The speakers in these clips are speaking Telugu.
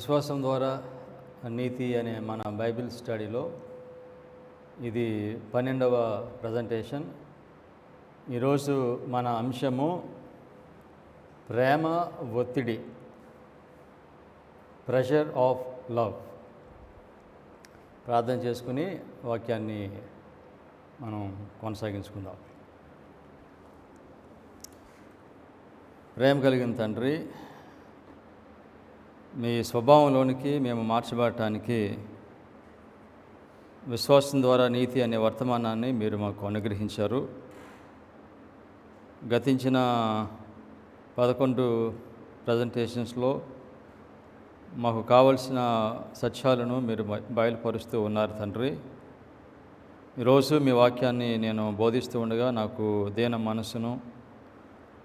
విశ్వాసం ద్వారా నీతి అనే మన బైబిల్ స్టడీలో ఇది 12వ ప్రజెంటేషన్. ఈరోజు మన అంశము ప్రేమ ఒత్తిడి, ప్రెషర్ ఆఫ్ లవ్. ప్రార్థన చేసుకుని వాక్యాన్ని మనం కొనసాగించుకుందాం. ప్రేమ కలిగిన తండ్రి, మీ స్వభావంలోనికి మేము మార్చబడటానికి విశ్వాసం ద్వారా నీతి అనే వర్తమానాన్ని మీరు మాకు అనుగ్రహించారు. గతించిన 11 ప్రజెంటేషన్స్లో మాకు కావలసిన సత్యాలను మీరు బయలుపరుస్తూ ఉన్నారు తండ్రి. ఈరోజు మీ వాక్యాన్ని నేను బోధిస్తూ ఉండగా నాకు దీన మనస్సును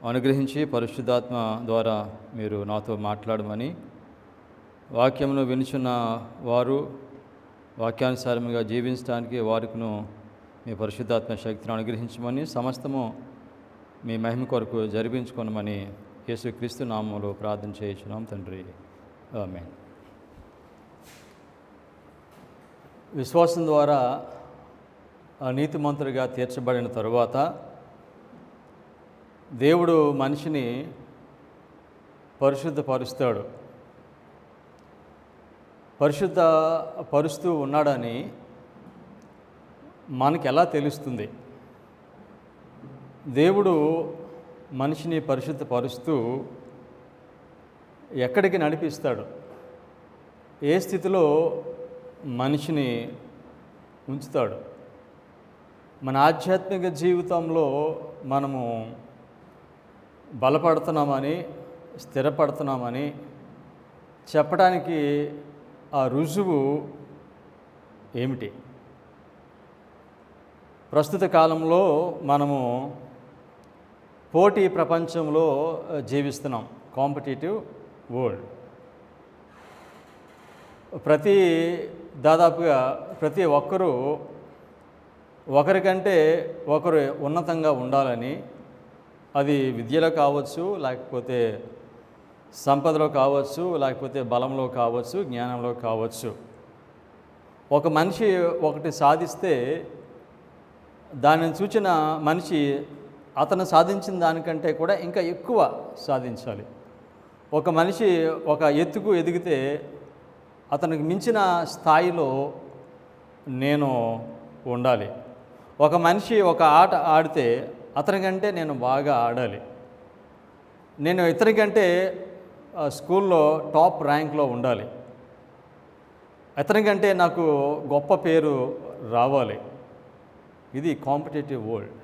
అనుగ్రహించి పరిశుద్ధాత్మ ద్వారా మీరు నాతో మాట్లాడమని, వాక్యమును వినుచున్న వారు వాక్యానుసారంగా జీవించడానికి వారికును మీ పరిశుద్ధాత్మ శక్తిని అనుగ్రహించమని, సమస్తము మీ మహిమ కొరకు జరిపించుకోనమని యేసుక్రీస్తు నామములో ప్రార్థన చేయించున్నాం తండ్రి, ఆమేన్. విశ్వాసం ద్వారా నీతిమంతుడిగా తీర్చబడిన తరువాత దేవుడు మనిషిని పరిశుద్ధపరుస్తాడు. పరిశుద్ధపరుస్తూ ఉన్నాడని మనకి ఎలా తెలుస్తుంది? దేవుడు మనిషిని పరిశుద్ధపరుస్తూ ఎక్కడికి నడిపిస్తాడు? ఏ స్థితిలో మనిషిని ఉంచుతాడు? మన ఆధ్యాత్మిక జీవితంలో మనము బలపడుతున్నామని, స్థిరపడుతున్నామని చెప్పడానికి ఆ రుజువు ఏమిటి? ప్రస్తుత కాలంలో మనము పోటీ ప్రపంచంలో జీవిస్తున్నాం, కాంపిటేటివ్ వరల్డ్. దాదాపుగా ప్రతి ఒక్కరూ ఒకరికంటే ఒకరు ఉన్నతంగా ఉండాలని, అది విద్యలో కావచ్చు, లేకపోతే సంపదలో కావచ్చు, లేకపోతే బలంలో కావచ్చు, జ్ఞానంలో కావచ్చు. ఒక మనిషి ఒకటి సాధిస్తే దానిని చూచిన మనిషి అతను సాధించిన దానికంటే కూడా ఇంకా ఎక్కువ సాధించాలి. ఒక మనిషి ఒక ఎత్తుకు ఎదిగితే అతనికి మించిన స్థాయిలో నేను ఉండాలి. ఒక మనిషి ఒక ఆట ఆడితే అతనికంటే నేను బాగా ఆడాలి. నేను ఇతనికంటే స్కూల్లో టాప్ ర్యాంక్లో ఉండాలి. అతనికంటే నాకు గొప్ప పేరు రావాలి. ఇది కాంపిటేటివ్ వరల్డ్.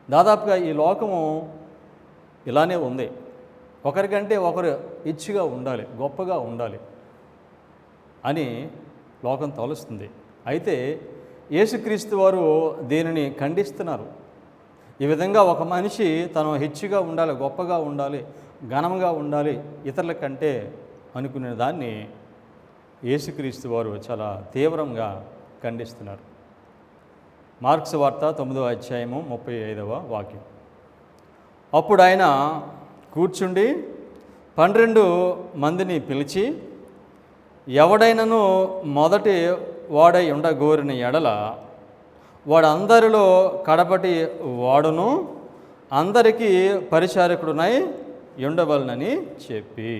దాదాపుగా ఈ లోకము ఇలానే ఉంది. ఒకరికంటే ఒకరు ఇచ్చిగా ఉండాలి, గొప్పగా ఉండాలి అని లోకం తలుస్తుంది. అయితే యేసుక్రీస్తు వారు దీనిని ఖండిస్తున్నారు. ఈ విధంగా ఒక మనిషి తను హెచ్చుగా ఉండాలి, గొప్పగా ఉండాలి, ఘనంగా ఉండాలి ఇతరుల కంటే అనుకునే దాన్ని యేసుక్రీస్తు వారు చాలా తీవ్రంగా ఖండిస్తున్నారు. మార్క్స్ వార్త 9వ అధ్యాయము 35వ వాక్యం. అప్పుడు ఆయన కూర్చుండి 12 మందిని పిలిచి, ఎవడైనను మొదటి వాడై ఉండగోరిన ఎడల వాడందరిలో కడపటి వాడును, అందరికీ పరిచారకుడునై ఉండవలనని చెప్పి.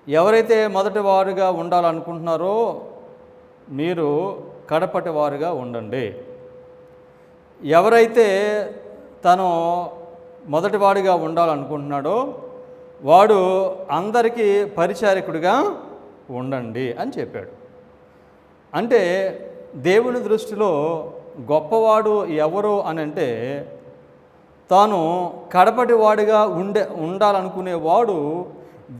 ఎవరైతే మొదటి వారుగా ఉండాలనుకుంటున్నారో మీరు కడపటి వారుగా ఉండండి. ఎవరైతే తను మొదటివాడిగా ఉండాలనుకుంటున్నాడో వాడు అందరికీ పరిచారకుడిగా ఉండండి అని చెప్పాడు. అంటే దేవుని దృష్టిలో గొప్పవాడు ఎవరు అని అంటే తాను కడపటి వాడిగా ఉండాలనుకునేవాడు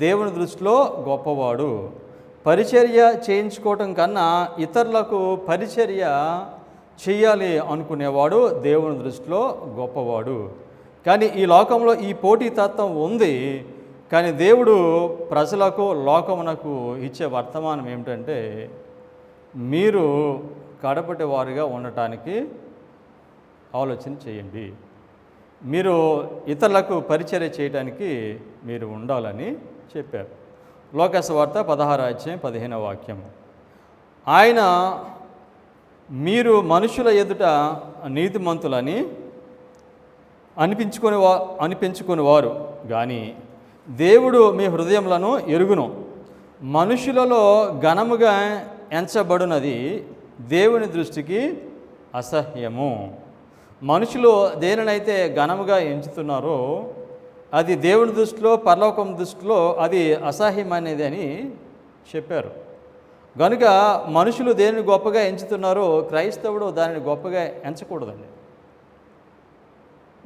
దేవుని దృష్టిలో గొప్పవాడు. పరిచర్య చేయించుకోవటం కన్నా ఇతరులకు పరిచర్య చేయాలి అనుకునేవాడు దేవుని దృష్టిలో గొప్పవాడు. కానీ ఈ లోకంలో ఈ పోటీతత్వం ఉంది. కానీ దేవుడు ప్రజలకు, లోకమునకు ఇచ్చే వర్తమానం ఏమిటంటే, మీరు కడపటి వారుగా ఉండటానికి ఆలోచన చేయండి. మీరు ఇతరులకు పరిచర్య చేయడానికి మీరు ఉండాలని చెప్పారు. లోకాసు వార్త 16:15 ఆయన మీరు మనుషుల ఎదుట నీతిమంతులని అనిపించుకునేవారు కానీ దేవుడు మీ హృదయములను ఎరుగును. మనుషులలో ఘనముగా ఎంచబడినది దేవుని దృష్టికి అసహ్యము. మనుషులు దేనినైతే ఘనముగా ఎంచుతున్నారో అది దేవుని దృష్టిలో, పరలోకం దృష్టిలో అది అసహ్యమైనది అని చెప్పారు. కనుక మనుషులు దేనిని గొప్పగా ఎంచుతున్నారో క్రైస్తవుడు దానిని గొప్పగా ఎంచకూడదండి.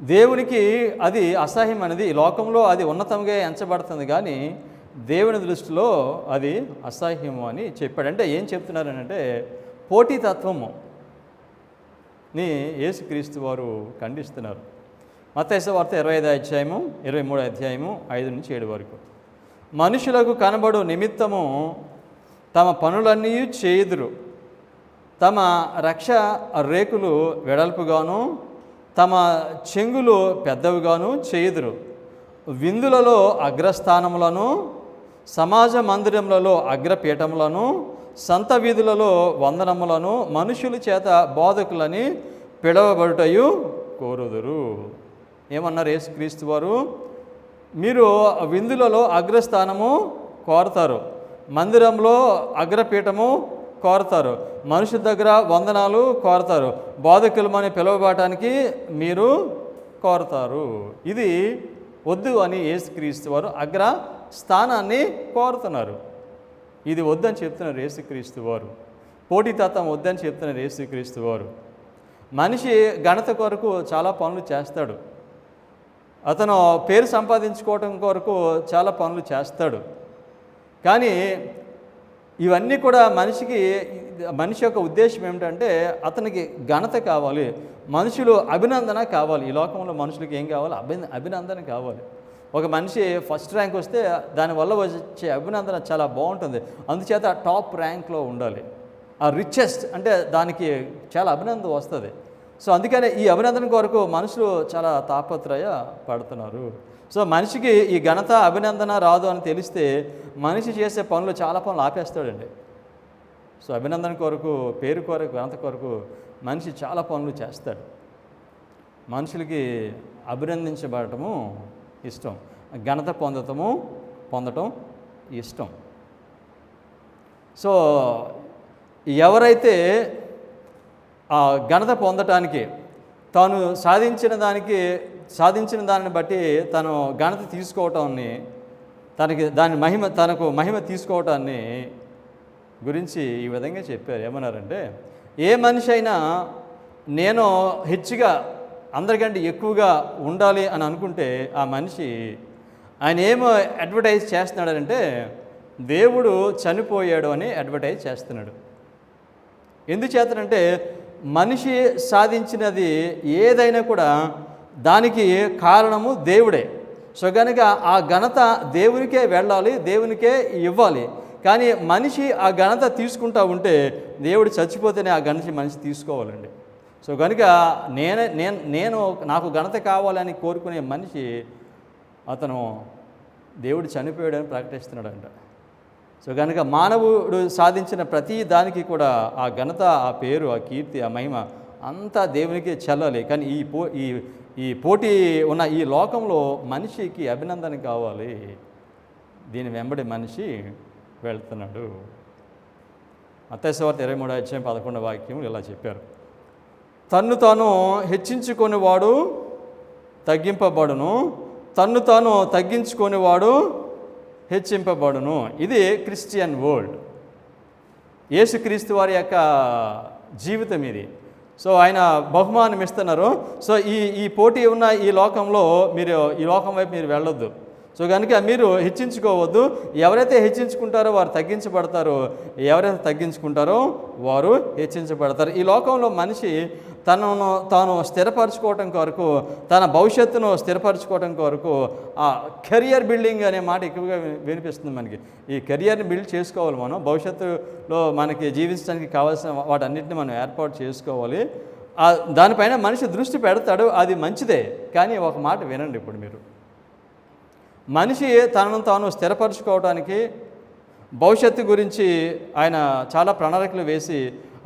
దేవునికి అది అసహ్యం అనేది ఈ లోకంలో అది ఉన్నతంగా ఎంచబడుతుంది, కానీ దేవుని దృష్టిలో అది అసహ్యము అని చెప్పాడు. అంటే ఏం చెప్తున్నారనంటే పోటీతత్వము ని యేసుక్రీస్తు వారు ఖండిస్తున్నారు. మత్తయి వార్త 25:23 5-7 వరకు. మనుషులకు కనబడు నిమిత్తము తమ పనులన్నీ చేయుదురు, తమ రక్ష రేకులు వెడల్పుగాను తమ చెంగులు పెద్దవిగాను చేయుదురు. విందులలో అగ్రస్థానములను, సమాజ మందిరములలో అగ్రపీఠములను, సంత వీధులలో వందనములను మనుషుల చేత బోధకులని పిలువబడుటయు కోరుదురు. ఏమన్నారు యేసుక్రీస్తు వారు? మీరు విందులలో అగ్రస్థానము కోరతారు, మందిరంలో అగ్రపీఠము కోరతారు, మనుషుల దగ్గర వందనాలు కోరతారు, బోధకులమని పిలువబడటానికి మీరు కోరతారు. ఇది వద్దు అని యేసుక్రీస్తు వారు అగ్ర స్థానాన్ని కోరుతున్నారు. ఇది వద్దని చెప్తున్నారు యేసుక్రీస్తు వారు. పోటీతత్వం వద్దని చెప్తున్నారు యేసుక్రీస్తు వారు. మనిషి ఘనత కొరకు చాలా పనులు చేస్తాడు, అతను పేరు సంపాదించుకోవటం కొరకు చాలా పనులు చేస్తాడు. కానీ ఇవన్నీ కూడా మనిషి యొక్క ఉద్దేశం ఏమిటంటే అతనికి ఘనత కావాలి, మనుషులు అభినందన కావాలి. ఈ లోకంలో మనుషులకి ఏం కావాలి? అభినందన కావాలి. ఒక మనిషి ఫస్ట్ ర్యాంక్ వస్తే దానివల్ల వచ్చే అభినందన చాలా బాగుంటుంది, అందుచేత టాప్ ర్యాంక్లో ఉండాలి. ఆ రిచెస్ట్ అంటే దానికి చాలా అభినందన వస్తుంది. సో అందుకనే ఈ అభినందన కొరకు మనుషులు చాలా తాపత్రయ పడుతున్నారు. సో మనిషికి ఈ ఘనత అభినందన రాదు అని తెలిస్తే మనిషి చేసే చాలా పనులు ఆపేస్తాడండి. సో అభినందన కొరకు, పేరు కొరకు, ఘనత కొరకు మనిషి చాలా పనులు చేస్తాడు. మనుషులకి అభినందించబడటము ఇష్టం, ఘనత పొందటం ఇష్టం. సో ఎవరైతే ఆ ఘనత పొందటానికి తాను సాధించిన దానిని బట్టి తను ఘనత తీసుకోవటాన్ని, తనకు మహిమ తీసుకోవటాన్ని గురించి ఈ విధంగా చెప్పారు. ఏమన్నారంటే, ఏ మనిషి అయినా నేను హెచ్చుగా అందరికంటే ఎక్కువగా ఉండాలి అని అనుకుంటే ఆ మనిషి ఆయన ఏమో అడ్వర్టైజ్ చేస్తున్నాడంటే దేవుడు చనిపోయాడు అని అడ్వర్టైజ్ చేస్తున్నాడు. ఎందుచేతనంటే మనిషి సాధించినది ఏదైనా కూడా దానికి కారణము దేవుడే. సో కనుక ఆ ఘనత దేవునికే వెళ్ళాలి, దేవునికే ఇవ్వాలి. కానీ మనిషి ఆ ఘనత తీసుకుంటా ఉంటే దేవుడు చచ్చిపోతేనే ఆ ఘనత మనిషి తీసుకోవాలండి. సో కనుక నేను నాకు ఘనత కావాలని కోరుకునే మనిషి అతను దేవుడు చనిపోయాడని ప్రకటిస్తున్నాడంట. సో కనుక మానవుడు సాధించిన ప్రతి దానికి కూడా ఆ ఘనత, ఆ పేరు, ఆ కీర్తి, ఆ మహిమ అంతా దేవునికి చెల్లాలి. కానీ ఈ పోటీ ఉన్న ఈ లోకంలో మనిషికి అభినందన కావాలి, దీని వెంబడి మనిషి వెళ్తున్నాడు. మత్తయి సువార్త 23:11 ఇలా చెప్పారు, తన్ను తాను హెచ్చించుకొనివాడు తగ్గింపబడును, తన్ను తాను తగ్గించుకొనివాడు హెచ్చింపబడును. ఇది క్రిస్టియన్ వరల్డ్, యేసుక్రీస్తు వారి యొక్క జీవితం ఇది. సో ఆయన బహుమానం ఇస్తున్నారు. సో ఈ పోటీ ఉన్న ఈ లోకంలో ఈ లోకం వైపు మీరు వెళ్ళొద్దు. సో కనుక మీరు హెచ్చించుకోవద్దు. ఎవరైతే హెచ్చించుకుంటారో వారు తగ్గించబడతారు, ఎవరైతే తగ్గించుకుంటారో వారు హెచ్చించబడతారు. ఈ లోకంలో మనిషి తనను తాను స్థిరపరచుకోవటం కొరకు, తన భవిష్యత్తును స్థిరపరచుకోవటం కొరకు ఆ కెరియర్ బిల్డింగ్ అనే మాట ఎక్కువగా వినిపిస్తుంది మనకి. ఈ కెరియర్ని బిల్డ్ చేసుకోవాలి మనం, భవిష్యత్తులో మనకి జీవించడానికి కావాల్సిన వాటన్నిటిని మనం ఏర్పాటు చేసుకోవాలి. దానిపైన మనిషి దృష్టి పెడతాడు, అది మంచిదే. కానీ ఒక మాట వినండి, ఇప్పుడు మీరు మనిషి తనను తాను స్థిరపరచుకోవడానికి భవిష్యత్తు గురించి ఆయన చాలా ప్రణాళికలు వేసి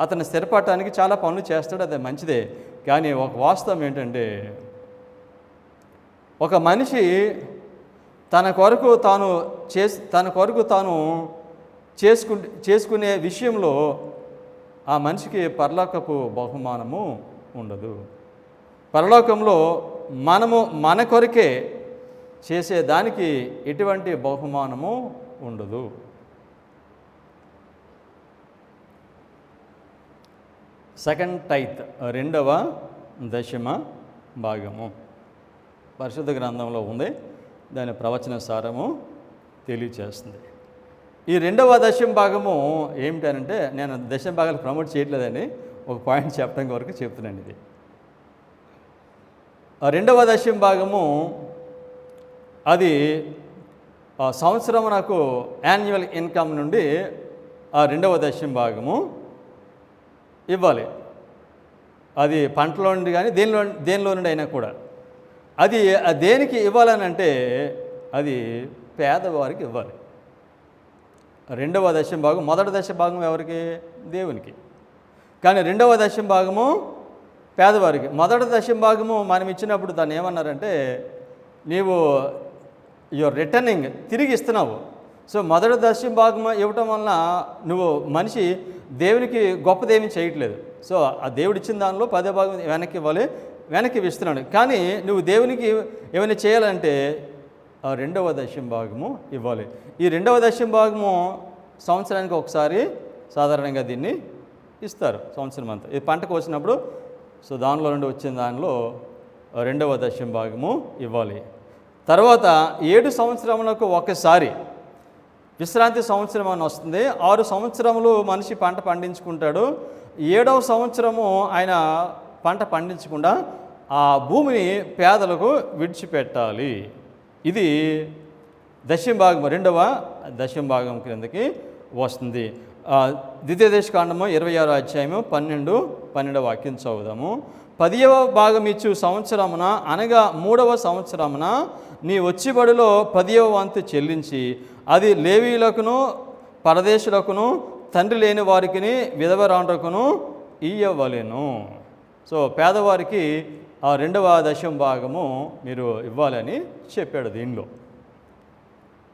అతను స్థిరపడటానికి చాలా పనులు చేస్తాడు, అది మంచిదే. కానీ ఒక వాస్తవం ఏంటంటే, ఒక మనిషి తన కొరకు తాను చేసుకునే విషయంలో ఆ మనిషికి పరలోకపు బహుమానము ఉండదు. పరలోకంలో మనము మన కొరకే చేసేదానికి ఎటువంటి బహుమానము ఉండదు. సెకండ్ టైత్, రెండవ దశమ భాగము పరిశుద్ధ గ్రంథంలో ఉంది. దాని ప్రవచన సారము తెలియచేస్తుంది. ఈ రెండవ దశమ భాగము ఏమిటనంటే, నేను దశమ భాగాలు ప్రమోట్ చేయట్లేదని ఒక పాయింట్ చెప్పడం వరకు చెప్తున్నాను. ఇది రెండవ దశమ భాగము, అది సంవత్సరం నాకు యాన్యువల్ ఇన్కమ్ నుండి ఆ రెండవ దశమ భాగము ఇవ్వాలి. అది పంటలో నుండి కానీ దేనిలో నుండి అయినా కూడా అది దేనికి ఇవ్వాలని అంటే అది పేదవారికి ఇవ్వాలి. రెండవ దశమ భాగం, మొదటి దశ భాగం ఎవరికి? దేవునికి. కానీ రెండవ దశమ భాగము పేదవారికి. మొదటి దశమ భాగము మనం ఇచ్చినప్పుడు దాన్ని ఏమన్నారంటే, నీవు యువర్ రిటర్నింగ్, తిరిగి ఇస్తున్నావు. సో మొదటి దశమ భాగం ఇవ్వటం వలన నువ్వు మనిషి దేవునికి గొప్పదేమీ చేయట్లేదు. సో ఆ దేవుడు ఇచ్చిన దానిలో 10వ భాగం వెనక్కి ఇవ్వాలి, వెనక్కి ఇస్తున్నాడు. కానీ నువ్వు దేవునికి ఏమైనా చేయాలంటే ఆ రెండవ దశమ భాగము ఇవ్వాలి. ఈ రెండవ దశమ భాగము సంవత్సరానికి ఒకసారి సాధారణంగా దీన్ని ఇస్తారు, సంవత్సరం అంతా. ఈ పంటకు వచ్చినప్పుడు సో దానిలో నుండి వచ్చిన దానిలో రెండవ దశమ భాగము ఇవ్వాలి. తర్వాత 7 సంవత్సరములకు ఒకసారి విశ్రాంతి సంవత్సరం అని వస్తుంది. 6 సంవత్సరములు మనిషి పంట పండించుకుంటాడు. 7వ సంవత్సరము ఆయన పంట పండించకుండా ఆ భూమిని పేదలకు విడిచిపెట్టాలి. ఇది దశమ భాగం, రెండవ దశమ భాగం క్రిందకి వస్తుంది. ద్వితీయోపదేశకాండము 26వ అధ్యాయము 12వ వాక్యం చదువుదాము. 10వ భాగం ఇచ్చు సంవత్సరమున అనగా 3వ సంవత్సరమున నీ వచ్చుబడిలో 10వ వంతు చెల్లించి అది లేవీయులకును పరదేశులకును తండ్రి లేని వారికి విధవరాండ్రకును ఇయ్యవలెను. సో పేదవారికి ఆ రెండవ దశమ భాగము మీరు ఇవ్వాలని చెప్పాడు. దీనిలో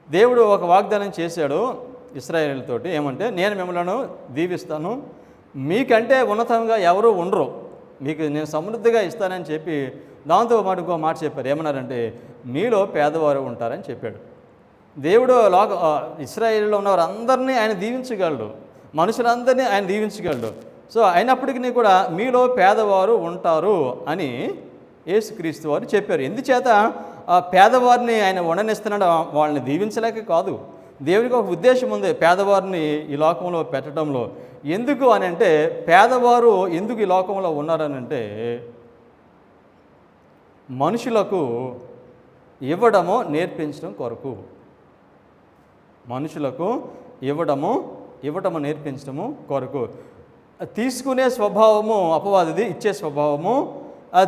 దేవుడు ఒక వాగ్దానం చేశాడు ఇశ్రాయేలుతోటి. ఏమంటే, నేను మిమ్మల్ని దీవిస్తాను, మీకంటే ఉన్నతంగా ఎవరు ఉండరు, మీకు నేను సమృద్ధిగా ఇస్తానని చెప్పి దాంతో మాట ఇంకో మాట చెప్పారు. ఏమన్నారంటే, మీలో పేదవారు ఉంటారని చెప్పాడు. దేవుడు ఇశ్రాయేలులో ఉన్నవారు అందరినీ ఆయన దీవించగలడు, మనుషులందరినీ ఆయన దీవించగలడు. సో అయినప్పటికీ కూడా మీలో పేదవారు ఉంటారు అని యేసుక్రీస్తు వారు చెప్పారు. ఎందుచేత పేదవారిని ఆయన ఉండనిస్తున్నాడు, వాళ్ళని దీవించలేక కాదు. దేవునికి ఒక ఉద్దేశం ఉంది పేదవారిని ఈ లోకంలో పెట్టడంలో. ఎందుకు అని అంటే, పేదవారు ఎందుకు ఈ లోకంలో ఉన్నారని అంటే, మనుషులకు ఇవ్వడము నేర్పించడం కొరకు. మనుషులకు ఇవ్వటము నేర్పించడము కొరకు. తీసుకునే స్వభావము అపవాదిది, ఇచ్చే స్వభావము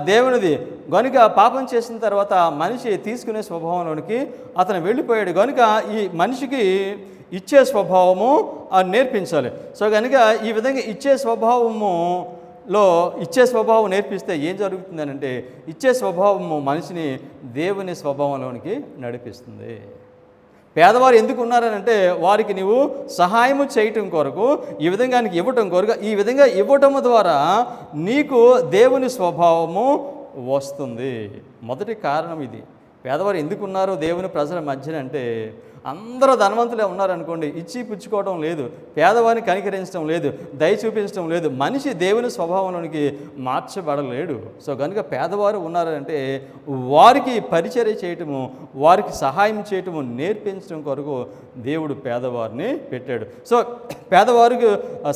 దేవునిది. కనుక పాపం చేసిన తర్వాత మనిషి తీసుకునే స్వభావంలోనికి అతను వెళ్ళిపోయాడు. కనుక ఈ మనిషికి ఇచ్చే స్వభావము నేర్పించాలి. సో కనుక ఈ విధంగా ఇచ్చే స్వభావం నేర్పిస్తే ఏం జరుగుతుందని అంటే, ఇచ్చే స్వభావము మనిషిని దేవుని స్వభావంలోనికి నడిపిస్తుంది. పేదవారు ఎందుకు ఉన్నారనంటే, వారికి నీవు సహాయము చేయటం కొరకు, ఈ విధంగా నీకు ఇవ్వటం కొరకు. ఈ విధంగా ఇవ్వటము ద్వారా నీకు దేవుని స్వభావము వస్తుంది. మొదటి కారణం ఇది. పేదవారు ఎందుకు ఉన్నారు దేవుని ప్రజల మధ్యన అంటే, అందరూ ధనవంతులే ఉన్నారనుకోండి, ఇచ్చి పుచ్చుకోవడం లేదు, పేదవారిని కనికరించడం లేదు, దయ చూపించడం లేదు, మనిషి దేవుని స్వభావంలోనికి మార్చబడలేడు. సో కనుక పేదవారు ఉన్నారంటే వారికి పరిచర్య చేయటము, వారికి సహాయం చేయటము నేర్పించడం కొరకు దేవుడు పేదవారిని పెట్టాడు. సో పేదవారికి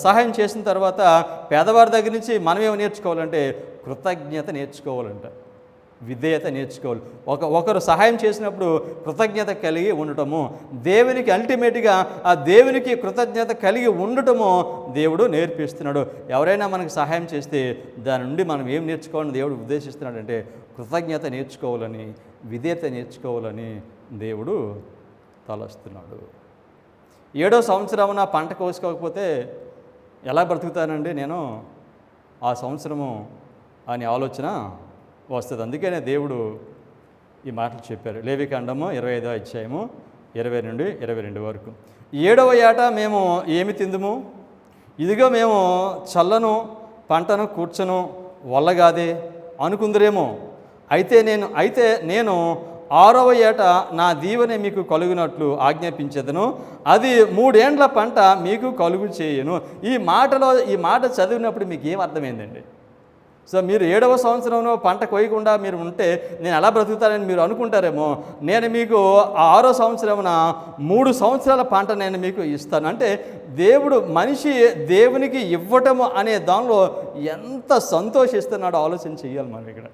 సహాయం చేసిన తర్వాత పేదవారి దగ్గర నుంచి మనమేమి నేర్చుకోవాలంటే, కృతజ్ఞత నేర్చుకోవాలంట, విధేయత నేర్చుకోవాలి. ఒకరు సహాయం చేసినప్పుడు కృతజ్ఞత కలిగి ఉండటము, దేవునికి అల్టిమేట్గా ఆ దేవునికి కృతజ్ఞత కలిగి ఉండటము దేవుడు నేర్పిస్తున్నాడు. ఎవరైనా మనకు సహాయం చేస్తే దాని నుండి మనం ఏం నేర్చుకోవాలని దేవుడు ఉద్దేశిస్తున్నాడంటే, కృతజ్ఞత నేర్చుకోవాలని, విధేయత నేర్చుకోవాలని దేవుడు తలస్తున్నాడు. 7వ సంవత్సరమున పంట కోసుకోకపోతే ఎలా బ్రతుకుతానండి నేను ఆ సంవత్సరము అనే ఆలోచన వస్తుంది. అందుకనే దేవుడు ఈ మాటలు చెప్పారు. లేవికాండము 25వ అధ్యాయము 20 నుండి 22 వరకు. 7వ ఏట మేము ఏమి తిందుము, ఇదిగో మేము చల్లను పంటను కూర్చను వల్లగాదే అనుకుందరేమో. అయితే నేను 6వ ఏట నా దీవెన మీకు కలుగునట్లు ఆజ్ఞాపించేదను, అది 3 ఏండ్ల పంట మీకు కలుగు చేయను. ఈ మాట చదివినప్పుడు మీకు ఏం అర్థమైందండి? సో మీరు 7వ సంవత్సరంలో పంట కోయకుండా మీరు ఉంటే నేను ఎలా బ్రతుకుతానని మీరు అనుకుంటారేమో. నేను మీకు ఆ 6వ సంవత్సరమున 3 సంవత్సరాల పంట నేను మీకు ఇస్తాను. అంటే మనిషి దేవునికి ఇవ్వటము అనే దానిలో ఎంత సంతోషిస్తున్నాడో ఆలోచన చేయాలి మనం ఇక్కడ.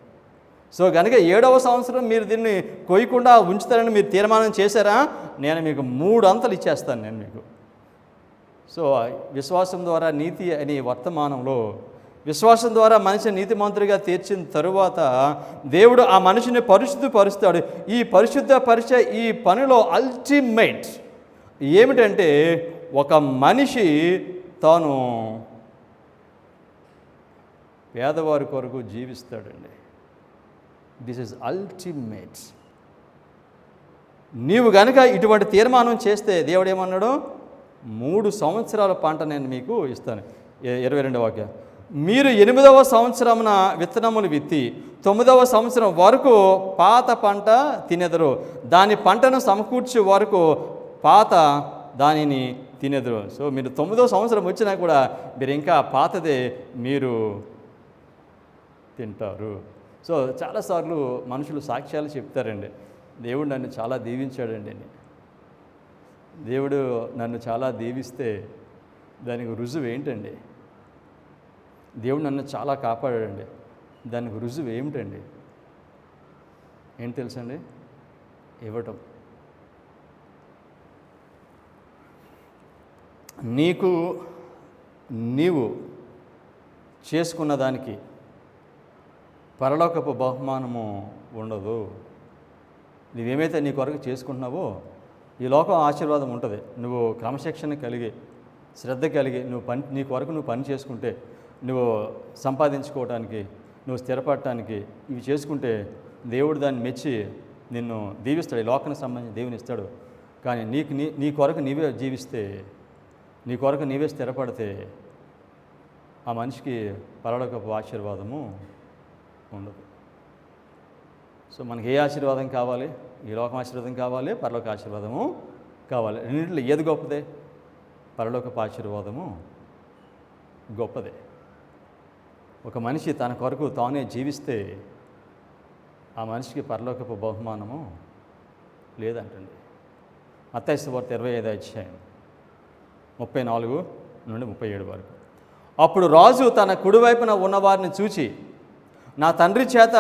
సో కనుక 7వ సంవత్సరం మీరు దీన్ని కోయకుండా ఉంచుతారని మీరు తీర్మానం చేశారా, నేను మీకు 3 అంతలు ఇచ్చేస్తాను నేను మీకు. సో విశ్వాసం ద్వారా నీతి అనే వర్తమానంలో విశ్వాసం ద్వారా మనిషిని నీతిమంతుడిగా తీర్చిన తరువాత దేవుడు ఆ మనిషిని పరిశుద్ధపరుస్తాడు. ఈ పరిశుద్ధపరిచే ఈ పనిలో అల్టిమేట్ ఏమిటంటే ఒక మనిషి తాను పేదవారి కొరకు జీవిస్తాడండి. This is ultimate. నీవు గనుక ఇటువంటి తీర్మానం చేస్తే దేవుడు ఏమన్నాడు, 3 సంవత్సరాల పంట నేను మీకు ఇస్తాను. 22వ వాక్యం. మీరు 8వ సంవత్సరమున విత్తనములు విత్తి 9వ సంవత్సరం వరకు పాత పంట తినెదరు, దాని పంటను సమకూర్చే వరకు పాత దానిని తినెదరు. సో మీరు 9వ సంవత్సరం వచ్చినా కూడా మీరు ఇంకా పాతదే మీరు తింటారు. సో చాలాసార్లు మనుషులు సాక్ష్యాలు చెప్తారండి, దేవుడు నన్ను చాలా దీవించాడండి అని. దేవుడు నన్ను చాలా దీవిస్తే దానికి రుజువు ఏంటండి? దేవుడు నన్ను చాలా కాపాడాడండి, దానికి రుజువు ఏమిటండి? ఏంటి తెలుసండి? ఇవ్వటం. నీవు చేసుకున్న దానికి పరలోకపు బహుమానము ఉండదు. నువ్వేమైతే నీ కొరకు చేసుకుంటున్నావో ఈ లోకం ఆశీర్వాదం ఉంటుంది. నువ్వు క్రమశిక్షణ కలిగి శ్రద్ధ కలిగి నీ కొరకు నువ్వు పని చేసుకుంటే, నువ్వు సంపాదించుకోవడానికి, నువ్వు స్థిరపడటానికి ఇవి చేసుకుంటే దేవుడు దాన్ని మెచ్చి నిన్ను దీవిస్తాడు. ఈ లోకానికి సంబంధించి దేవుని ఇస్తాడు. కానీ నీ కొరకు నీవే జీవిస్తే, నీ కొరకు నీవే స్థిరపడితే ఆ మనిషికి పరలోకపు ఆశీర్వాదము ఉండదు. సో మనకి ఏ ఆశీర్వాదం కావాలి? ఈ లోకం ఆశీర్వాదం కావాలి, పరలోక ఆశీర్వాదము కావాలి. రెండింటిలో ఏది గొప్పదే? పరలోకపు ఆశీర్వాదము గొప్పదే. ఒక మనిషి తన కొరకు తానే జీవిస్తే ఆ మనిషికి పరలోకపు బహుమానము లేదంటండి. మత్తయి సువార్త 25వ అధ్యాయం 34 నుండి 37 వరకు. అప్పుడు రాజు తన కుడివైపున ఉన్నవారిని చూచి, నా తండ్రి చేత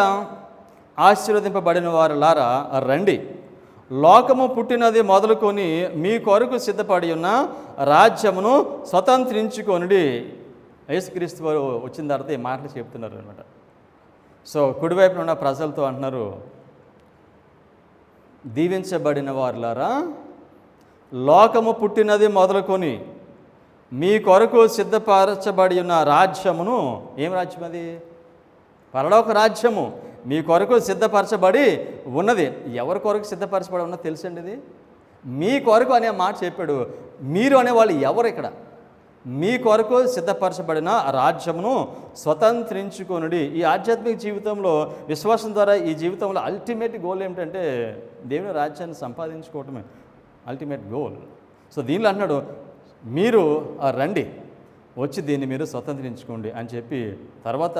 ఆశీర్వదింపబడిన వారులారా రండి, లోకము పుట్టినది మొదలుకొని మీ కొరకు సిద్ధపడి ఉన్న రాజ్యమును స్వతంత్రించుకొనుడి. యేసుక్రీస్తు వారు వచ్చిన తర్వాత ఈ మాటలు చెప్తున్నారు అనమాట. సో కుడివైపున ఉన్న ప్రజలతో అంటున్నారు, దీవించబడిన వారులారా, లోకము పుట్టినది మొదలుకొని మీ కొరకు సిద్ధపరచబడి ఉన్న రాజ్యమును, ఏం రాజ్యం అది? పరలోక రాజ్యము మీ కొరకు సిద్ధపరచబడి ఉన్నది. ఎవరి కొరకు సిద్ధపరచబడి ఉన్నది తెలుసండి? ఇది మీ కొరకు అనే మాట చెప్పాడు. మీరు అనేవాళ్ళు ఎవరు ఇక్కడ? మీ కొరకు సిద్ధపరచబడిన రాజ్యమును స్వతంత్రించుకొనుడి. ఈ ఆధ్యాత్మిక జీవితంలో విశ్వాసం ద్వారా ఈ జీవితంలో అల్టిమేట్ గోల్ ఏమిటంటే దేవుని రాజ్యాన్ని సంపాదించుకోవటమే అల్టిమేట్ గోల్. సో దీనిలో అంటున్నాడు, మీరు రండి, వచ్చి దీన్ని మీరు స్వతంత్రించుకోండి అని చెప్పి తర్వాత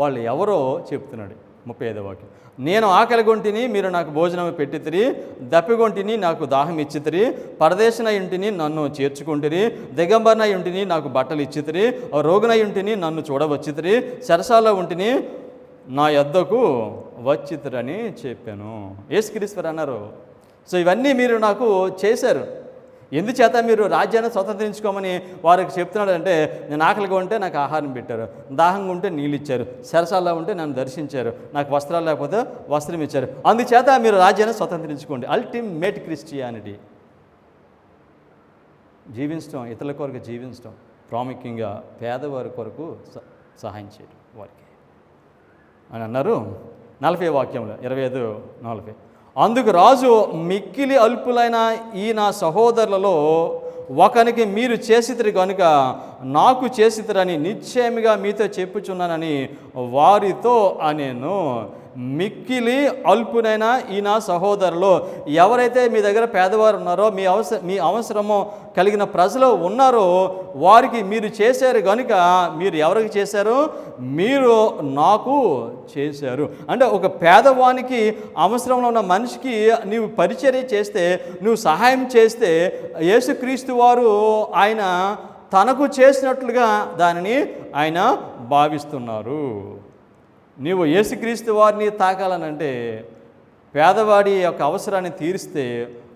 వాళ్ళు ఎవరో చెప్తున్నాడు. 35వ వాక్యం. నేను ఆకలిగొంటిని, మీరు నాకు భోజనం పెట్టితిరి, దప్పిగొంటిని, నాకు దాహం ఇచ్చితిరి, పరదేశన ఇంటిని, నన్ను చేర్చుకుంటిరి, దిగంబరన ఇంటిని, నాకు బట్టలు ఇచ్చితిరి, రోగున ఇంటిని, నన్ను చూడవచ్చితిరి, సరసాల ఉంటిని, నా యొద్దకు వచ్చితిరని చెప్పాను. యేసుక్రీస్తు అన్నారు. సో ఇవన్నీ మీరు నాకు చేశారు, ఎందుచేత మీరు రాజ్యాన్ని స్వతంత్రించుకోమని వారికి చెప్తున్నాడంటే, నేను ఆకలిగా ఉంటే నాకు ఆహారం పెట్టారు, దాహంగా ఉంటే నీళ్ళు ఇచ్చారు, సరసాల్లో ఉంటే నన్ను దర్శించారు, నాకు వస్త్రాలు లేకపోతే వస్త్రం ఇచ్చారు, అందుచేత మీరు రాజ్యాన్ని స్వతంత్రించుకోండి. Ultimate Christianity. జీవించడం, ఇతరుల కొరకు జీవించడం, ప్రాముఖ్యంగా పేదవారి కొరకు సహాయం చేయడం వారికి అని అన్నారు. 40 వాక్యంలో 25-40. అందుకు రాజు, మిక్కిలి అల్పులైన ఈ నా సహోదరులలో ఒకనికి మీరు చేసితిరి కనుక నాకు చేసితిరని నిశ్చయముగా మీతో చెప్పుచున్నానని వారితో అనేను. మిక్కిలి అల్పునైన ఈ నా సహోదరులు, ఎవరైతే మీ దగ్గర పేదవారు ఉన్నారో, మీ అవసరము కలిగిన ప్రజలు ఉన్నారో వారికి మీరు చేశారు కనుక, మీరు ఎవరికి చేశారు? మీరు నాకు చేశారు. అంటే ఒక పేదవానికి, అవసరంలో ఉన్న మనిషికి నీవు పరిచర్య చేస్తే, నువ్వు సహాయం చేస్తే, యేసుక్రీస్తు వారు ఆయన తనకు చేసినట్లుగా దానిని ఆయన భావిస్తున్నారు. నీవు యేసుక్రీస్తు వారిని తాకాలనంటే, పేదవాడి యొక్క అవసరాన్ని తీరిస్తే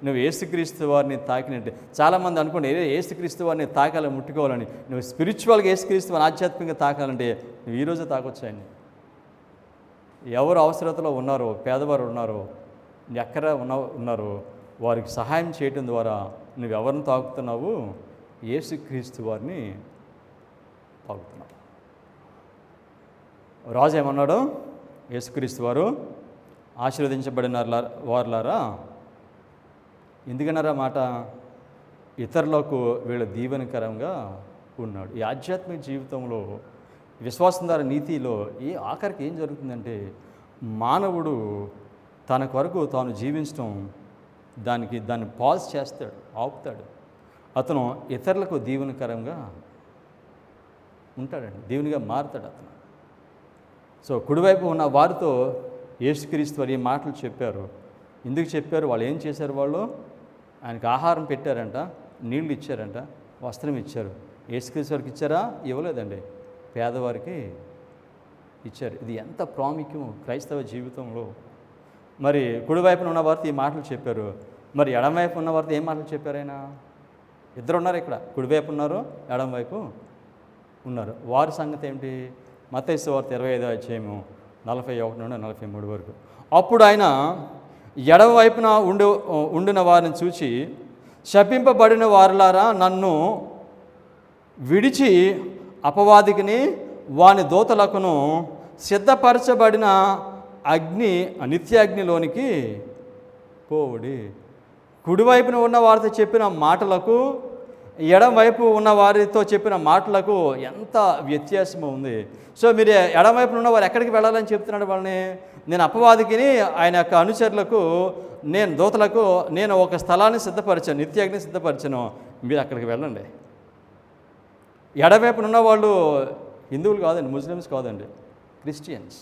నువ్వు యేసుక్రీస్తు వారిని తాకినట్టే. చాలామంది అనుకోండి, యేసుక్రీస్తు వారిని తాకాలని, ముట్టుకోవాలని. నువ్వు స్పిరిచువల్గా యేసుక్రీస్తు వారిని ఆధ్యాత్మికంగా తాకాలంటే నువ్వు ఈరోజే తాకొచ్చాయండి. ఎవరు అవసరతలో ఉన్నారో, పేదవారు ఉన్నారో, ఎక్కడ ఉన్నారో వారికి సహాయం చేయటం ద్వారా నువ్వు ఎవరిని తాకుతున్నావు? యేసుక్రీస్తు వారిని తాకుతున్నావు. రాజు ఏమన్నాడు? యేసుక్రీస్తు వారు ఆశీర్వదించబడిన వారులారా, ఎందుకన్నారా మాట? ఇతరులకు వీళ్ళ దీవెనకరంగా ఉన్నాడు. ఈ ఆధ్యాత్మిక జీవితంలో, విశ్వాసం ద్వారా నీతిలో ఆఖరికి ఏం జరుగుతుందంటే, మానవుడు తన కొరకు తాను జీవించడం, దాన్ని పాజ్ చేస్తాడు, ఆపుతాడు. అతను ఇతరులకు దీవెనకరంగా ఉంటాడండి, దీవెనిగా మారుతాడు అతను. సో కుడివైపు ఉన్న వారితో యేసుక్రీస్తు వారు ఈ మాటలు చెప్పారు. ఎందుకు చెప్పారు? వాళ్ళు ఏం చేశారు? వాళ్ళు ఆయనకు ఆహారం పెట్టారంట, నీళ్ళు ఇచ్చారంట, వస్త్రం ఇచ్చారు. యేసుక్రీస్తు వారికి ఇచ్చారా? ఇవ్వలేదండి, పేదవారికి ఇచ్చారు. ఇది ఎంత ప్రాముఖ్యం క్రైస్తవ జీవితంలో. మరి కుడివైపున ఉన్న వారితో ఈ మాటలు చెప్పారు. మరి ఎడమవైపు ఉన్న వారితో ఏం మాటలు చెప్పారు? ఆయన ఇద్దరు ఉన్నారు ఇక్కడ, కుడివైపు ఉన్నారు, ఎడమవైపు ఉన్నారు. వారి సంగతి ఏమిటి? మత్తయి సువార్త 25:41-43 వరకు. అప్పుడు ఆయన ఎడమ వైపున ఉండిన వారిని చూచి, శపింపబడిన వారులారా, నన్ను విడిచి అపవాదికిని వాని దూతలకును సిద్ధపరచబడిన నిత్యాగ్నిలోనికి పోవుడి. కుడివైపున ఉన్న వారితో చెప్పిన మాటలకు, ఎడమవైపు ఉన్న వారితో చెప్పిన మాటలకు ఎంత వ్యత్యాసం ఉంది. సో మీరు ఎడమవైపున ఉన్న వారు ఎక్కడికి వెళ్ళాలని చెప్తున్నాడు వాళ్ళని? నేను అపవాదికిని ఆయన యొక్క అనుచరులకు, నేను దూతలకు నేను ఒక స్థలాన్ని సిద్ధపరిచాను, నిత్యాగ్ని సిద్ధపరిచాను, మీరు అక్కడికి వెళ్ళండి. ఎడమవైపున ఉన్న వాళ్ళు హిందువులు కాదండి, ముస్లిమ్స్ కాదండి, క్రిస్టియన్స్,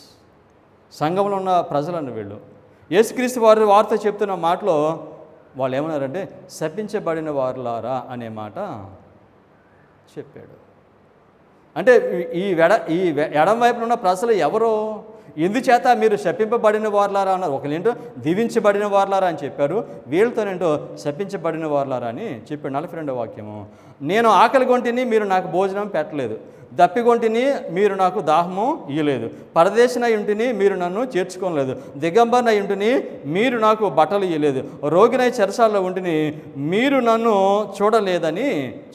సంఘంలో ఉన్న ప్రజలండి వీళ్ళు. యేసుక్రీస్తు వారితో చెప్తున్న మాటలో వాళ్ళు ఏమన్నారంటే, శపించబడిన వారులారా అనే మాట చెప్పాడు. అంటే ఈ ఎడం వైపున ఉన్న ప్రజలు ఎవరో? ఎందుచేత మీరు శపింపబడిన వారులారా అన్నారు? ఒకళ్ళేంటో దీవించబడిన వారులారా అని చెప్పారు, వీళ్ళతోనేంటో శపించబడిన వారులారా అని చెప్పాడు. 42వ వాక్యము, నేను ఆకలి కొంటిని, మీరు నాకు భోజనం పెట్టలేదు, దప్పిగొంటిని, మీరు నాకు దాహము ఇయ్యలేదు, పరదేశినై ఉంటిని, మీరు నన్ను చేర్చుకోలేదు, దిగంబరనై ఉంటిని, మీరు నాకు బట్టలు ఇయ్యలేదు, రోగినై చెరసాల్లో ఉంటిని, మీరు నన్ను చూడలేదని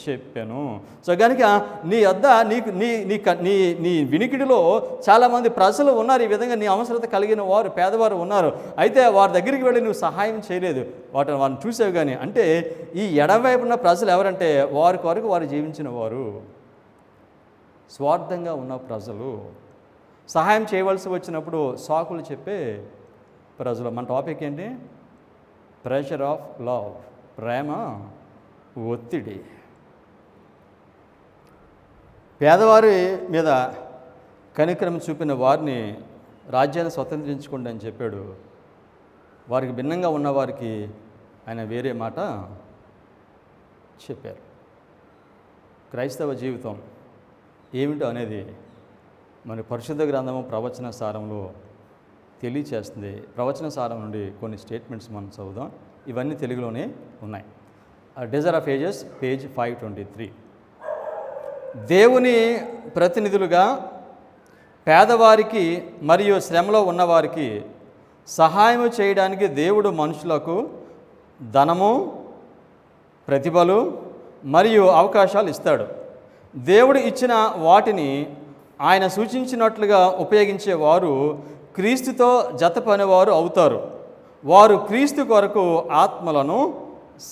చెప్పాను. సో కనుక నీ వద్ద నీ వినికిడిలో చాలామంది ప్రజలు ఉన్నారు, ఈ విధంగా నీ అవసరత కలిగిన వారు, పేదవారు ఉన్నారు. అయితే వారి దగ్గరికి వెళ్ళి నువ్వు సహాయం చేయలేదు, వారిని చూసావు. కానీ అంటే ఈ ఎడమవైపున్న ప్రజలు ఎవరంటే, వారి కొరకు వారు జీవించిన వారు, స్వార్థంగా ఉన్న ప్రజలు, సహాయం చేయవలసి వచ్చినప్పుడు సాకులు చెప్పే ప్రజలు. మన టాపిక్ ఏంటి? ప్రెషర్ ఆఫ్ లవ్, ప్రేమ ఒత్తిడి. పేదవారి మీద కనికరం చూపిన వారిని రాజ్యాన్ని స్వతంత్రించుకోండి అని చెప్పాడు. వారికి భిన్నంగా ఉన్నవారికి ఆయన వేరే మాట చెప్పారు. క్రైస్తవ జీవితం ఏమిటో అనేది మన పరిశుద్ధ గ్రంథము ప్రవచన సారంలో తెలియచేస్తుంది. ప్రవచన సారం నుండి కొన్ని స్టేట్మెంట్స్ మనం చదువుదాం. ఇవన్నీ తెలుగులోనే ఉన్నాయి. Desire of ages, page 523. దేవుని ప్రతినిధులుగా పేదవారికి మరియు శ్రమలో ఉన్నవారికి సహాయం చేయడానికి దేవుడు మనుషులకు ధనము, ప్రతిభలు మరియు అవకాశాలు ఇస్తాడు. దేవుడు ఇచ్చిన వాటిని ఆయన సూచించినట్లుగా ఉపయోగించేవారు క్రీస్తుతో జతపనివారు అవుతారు. వారు క్రీస్తు కొరకు ఆత్మలను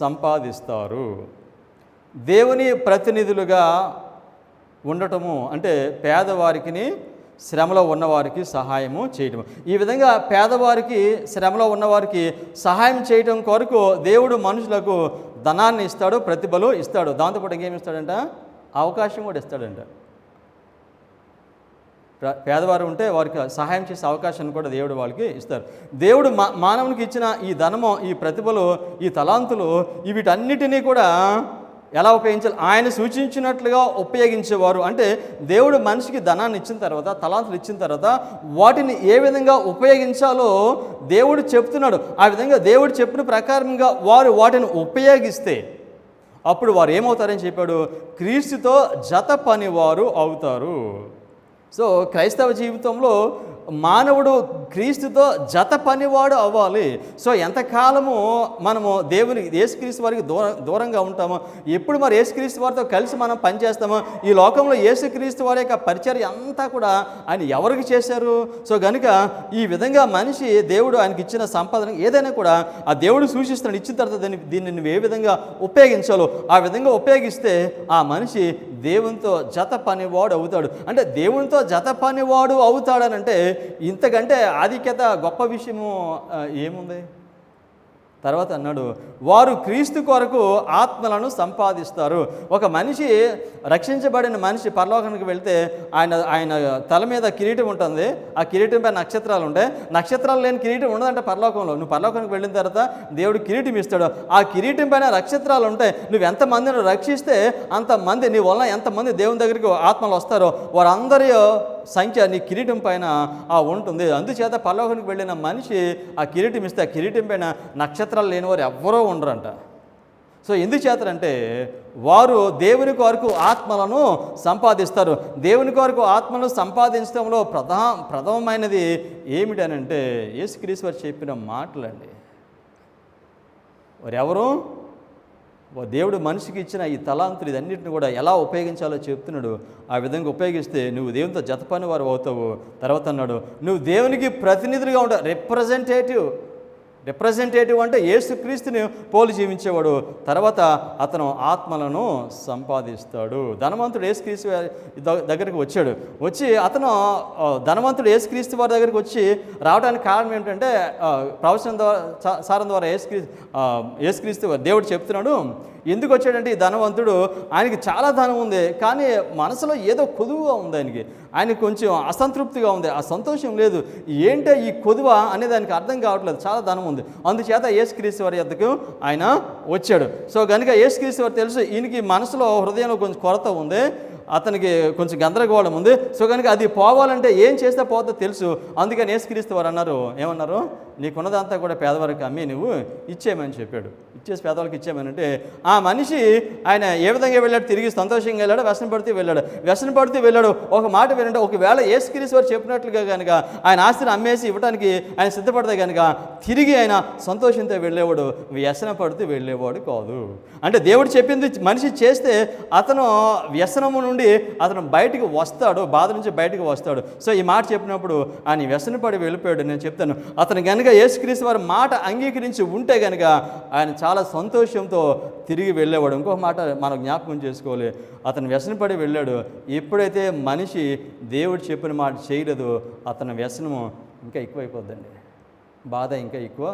సంపాదిస్తారు. దేవుని ప్రతినిధులుగా ఉండటము అంటే పేదవారికి, శ్రమలో ఉన్నవారికి సహాయము చేయటము. ఈ విధంగా పేదవారికి, శ్రమలో ఉన్నవారికి సహాయం చేయటం కొరకు దేవుడు మనుషులకు ధనాన్ని ఇస్తాడు, ప్రతిభలు ఇస్తాడు. దాంతోపాటు ఇంకేమి ఇస్తాడంట? అవకాశం కూడా ఇస్తాడంట. పేదవారు ఉంటే వారికి సహాయం చేసే అవకాశాన్ని కూడా దేవుడు వాళ్ళకి ఇస్తారు. దేవుడు మానవునికి ఇచ్చిన ఈ ధనము, ఈ ప్రతిభలు, ఈ తలాంతులు వీటన్నిటినీ కూడా ఎలా ఉపయోగించాలి? ఆయన సూచించినట్లుగా ఉపయోగించేవారు. అంటే దేవుడు మనిషికి ధనాన్ని ఇచ్చిన తర్వాత, తలాంతులు ఇచ్చిన తర్వాత వాటిని ఏ విధంగా ఉపయోగించాలో దేవుడు చెప్తున్నాడు. ఆ విధంగా దేవుడు చెప్పిన ప్రకారంగా వారు వాటిని ఉపయోగిస్తే అప్పుడు వారు ఏమవుతారని చెప్పాడు? క్రీస్తుతో జత పనివారు అవుతారు. సో క్రైస్తవ జీవితంలో మానవుడు క్రీస్తుతో జత పనివాడు అవ్వాలి. సో ఎంతకాలము మనము యేసుక్రీస్తు వారికి దూరంగా ఉంటామో, ఎప్పుడు మరి యేసుక్రీస్తు వారితో కలిసి మనం పనిచేస్తామో, ఈ లోకంలో యేసుక్రీస్తు వారి యొక్క పరిచర్య అంతా కూడా ఆయన ఎవరికి చేశారు? సో కనుక ఈ విధంగా మనిషి దేవుడు ఆయనకి ఇచ్చిన సంపాదన ఏదైనా కూడా ఆ దేవుడు సూచిస్తున్నాడు. ఇచ్చిన తర్వాత దీన్ని నువ్వు ఏ విధంగా ఉపయోగించాలో ఆ విధంగా ఉపయోగిస్తే ఆ మనిషి దేవునితో జత పనివాడు అవుతాడు. అంటే దేవునితో జత పనివాడు అవుతాడనంటే ఇంతకంటే ఆధిక్యత, గొప్ప విషయము ఏముంది? తర్వాత అన్నాడు, వారు క్రీస్తు కొరకు ఆత్మలను సంపాదిస్తారు. ఒక మనిషి, రక్షించబడిన మనిషి పరలోకానికి వెళ్తే ఆయన తల మీద కిరీటం ఉంటుంది. ఆ కిరీటం పైన నక్షత్రాలు ఉంటాయి. నక్షత్రాలు లేని కిరీటం ఉండదంటే పరలోకంలో. నువ్వు పరలోకానికి వెళ్ళిన తర్వాత దేవుడు కిరీటం ఇస్తాడు. ఆ కిరీటం పైన నక్షత్రాలు ఉంటాయి. నువ్వు ఎంతమందిని రక్షిస్తే అంతమంది, నీ వలన ఎంతమంది దేవుని దగ్గరికి ఆత్మలు వస్తారో వారందరి సంఖ్య నీ కిరీటం పైన ఉంటుంది. అందుచేత పరలోకానికి వెళ్ళిన మనిషి ఆ కిరీటం ఇస్తే ఆ కిరీటం పైన నక్షత్రాలు లేని వారు ఎవ్వరూ ఉండరంట. సో ఎందుకు చేస్తారంటే వారు దేవుని కొరకు ఆత్మలను సంపాదిస్తారు. దేవుని కొరకు ఆత్మలను సంపాదించడంలో ప్రథమమైనది ఏమిటనంటే యేసుక్రీస్తు వారు చెప్పిన మాటలండి. వారెవరు? దేవుడు మనిషికి ఇచ్చిన ఈ తలాంతులు ఇదన్నిటిని కూడా ఎలా ఉపయోగించాలో చెప్తున్నాడు. ఆ విధంగా ఉపయోగిస్తే నువ్వు దేవునితో జతపని వారు అవుతావు. తర్వాత అన్నాడు, నువ్వు దేవునికి ప్రతినిధులుగా ఉంటావు. రిప్రజెంటేటివ్ అంటే యేసుక్రీస్తుని పోలి జీవించేవాడు. తర్వాత అతను ఆత్మలను సంపాదిస్తాడు. ధనవంతుడు యేసుక్రీస్తు దగ్గరికి వచ్చి అతను ధనవంతుడు యేసుక్రీస్తు వారి దగ్గరికి వచ్చి రావడానికి కారణం ఏంటంటే ప్రవచనం సారం ద్వారా యేసుక్రీస్తు దేవుడు చెప్తున్నాడు. ఎందుకు వచ్చాడంటే ఈ ధనవంతుడు, ఆయనకి చాలా ధనం ఉంది, కానీ మనసులో ఏదో కొదువుగా ఉంది. ఆయనకి కొంచెం అసంతృప్తిగా ఉంది, ఆ సంతోషం లేదు. ఏంటో ఈ కొదువ అనే దానికి అర్థం కావట్లేదు. చాలా ధనం ఉంది. అందుచేత యేసుక్రీస్తు వారి యొద్దకు ఆయన వచ్చాడు. సో కనుక యేసుక్రీస్తు వారు తెలుసు ఈయనకి మనసులో, హృదయంలో కొంచెం కొరత ఉంది, అతనికి కొంచెం గందరగోళం ఉంది. సో కనుక అది పోవాలంటే ఏం చేస్తే పోతుందో తెలుసు. అందుకని యేసుక్రీస్తు వారు ఏమన్నారు? నీకున్నదంతా కూడా పేదవారికి అమ్మి నువ్వు ఇచ్చేయమని చెప్పాడు. ఇచ్చేసి పేదవాళ్ళకి ఇచ్చేయమనంటే ఆ మనిషి ఆయన ఏ విధంగా వెళ్ళాడు? తిరిగి సంతోషంగా వెళ్ళాడు, వ్యసన పడుతూ వెళ్ళాడు. ఒక మాట వినంటే, ఒకవేళ యేసుక్రీస్తు వారు చెప్పినట్లుగా కనుక ఆయన ఆస్తిని అమ్మేసి ఇవ్వడానికి ఆయన సిద్ధపడితే కనుక తిరిగి ఆయన సంతోషంతో వెళ్ళేవాడు, వ్యసన పడుతూ వెళ్ళేవాడు కాదు. అంటే దేవుడు చెప్పింది మనిషి చేస్తే అతను వ్యసనము నుండి అతను బయటికి వస్తాడు, బాధ నుంచి బయటికి వస్తాడు. సో ఈ మాట చెప్పినప్పుడు ఆయన వ్యసన పడి వెళ్ళిపోయాడు. నేను చెప్తాను, అతను కనుక యేసుక్రీస్తు వారి మాట అంగీకరించి ఉంటే కనుక ఆయన చాలా సంతోషంతో తిరిగి వెళ్ళేవాడు. ఇంకొక మాట మనం జ్ఞాపకం చేసుకోవాలి, అతను వ్యసనపడి వెళ్ళాడు. ఎప్పుడైతే మనిషి దేవుడు చెప్పిన మాట చేయలేదో అతని వ్యసనము ఇంకా ఎక్కువైపోద్దండి, బాధ ఇంకా ఎక్కువ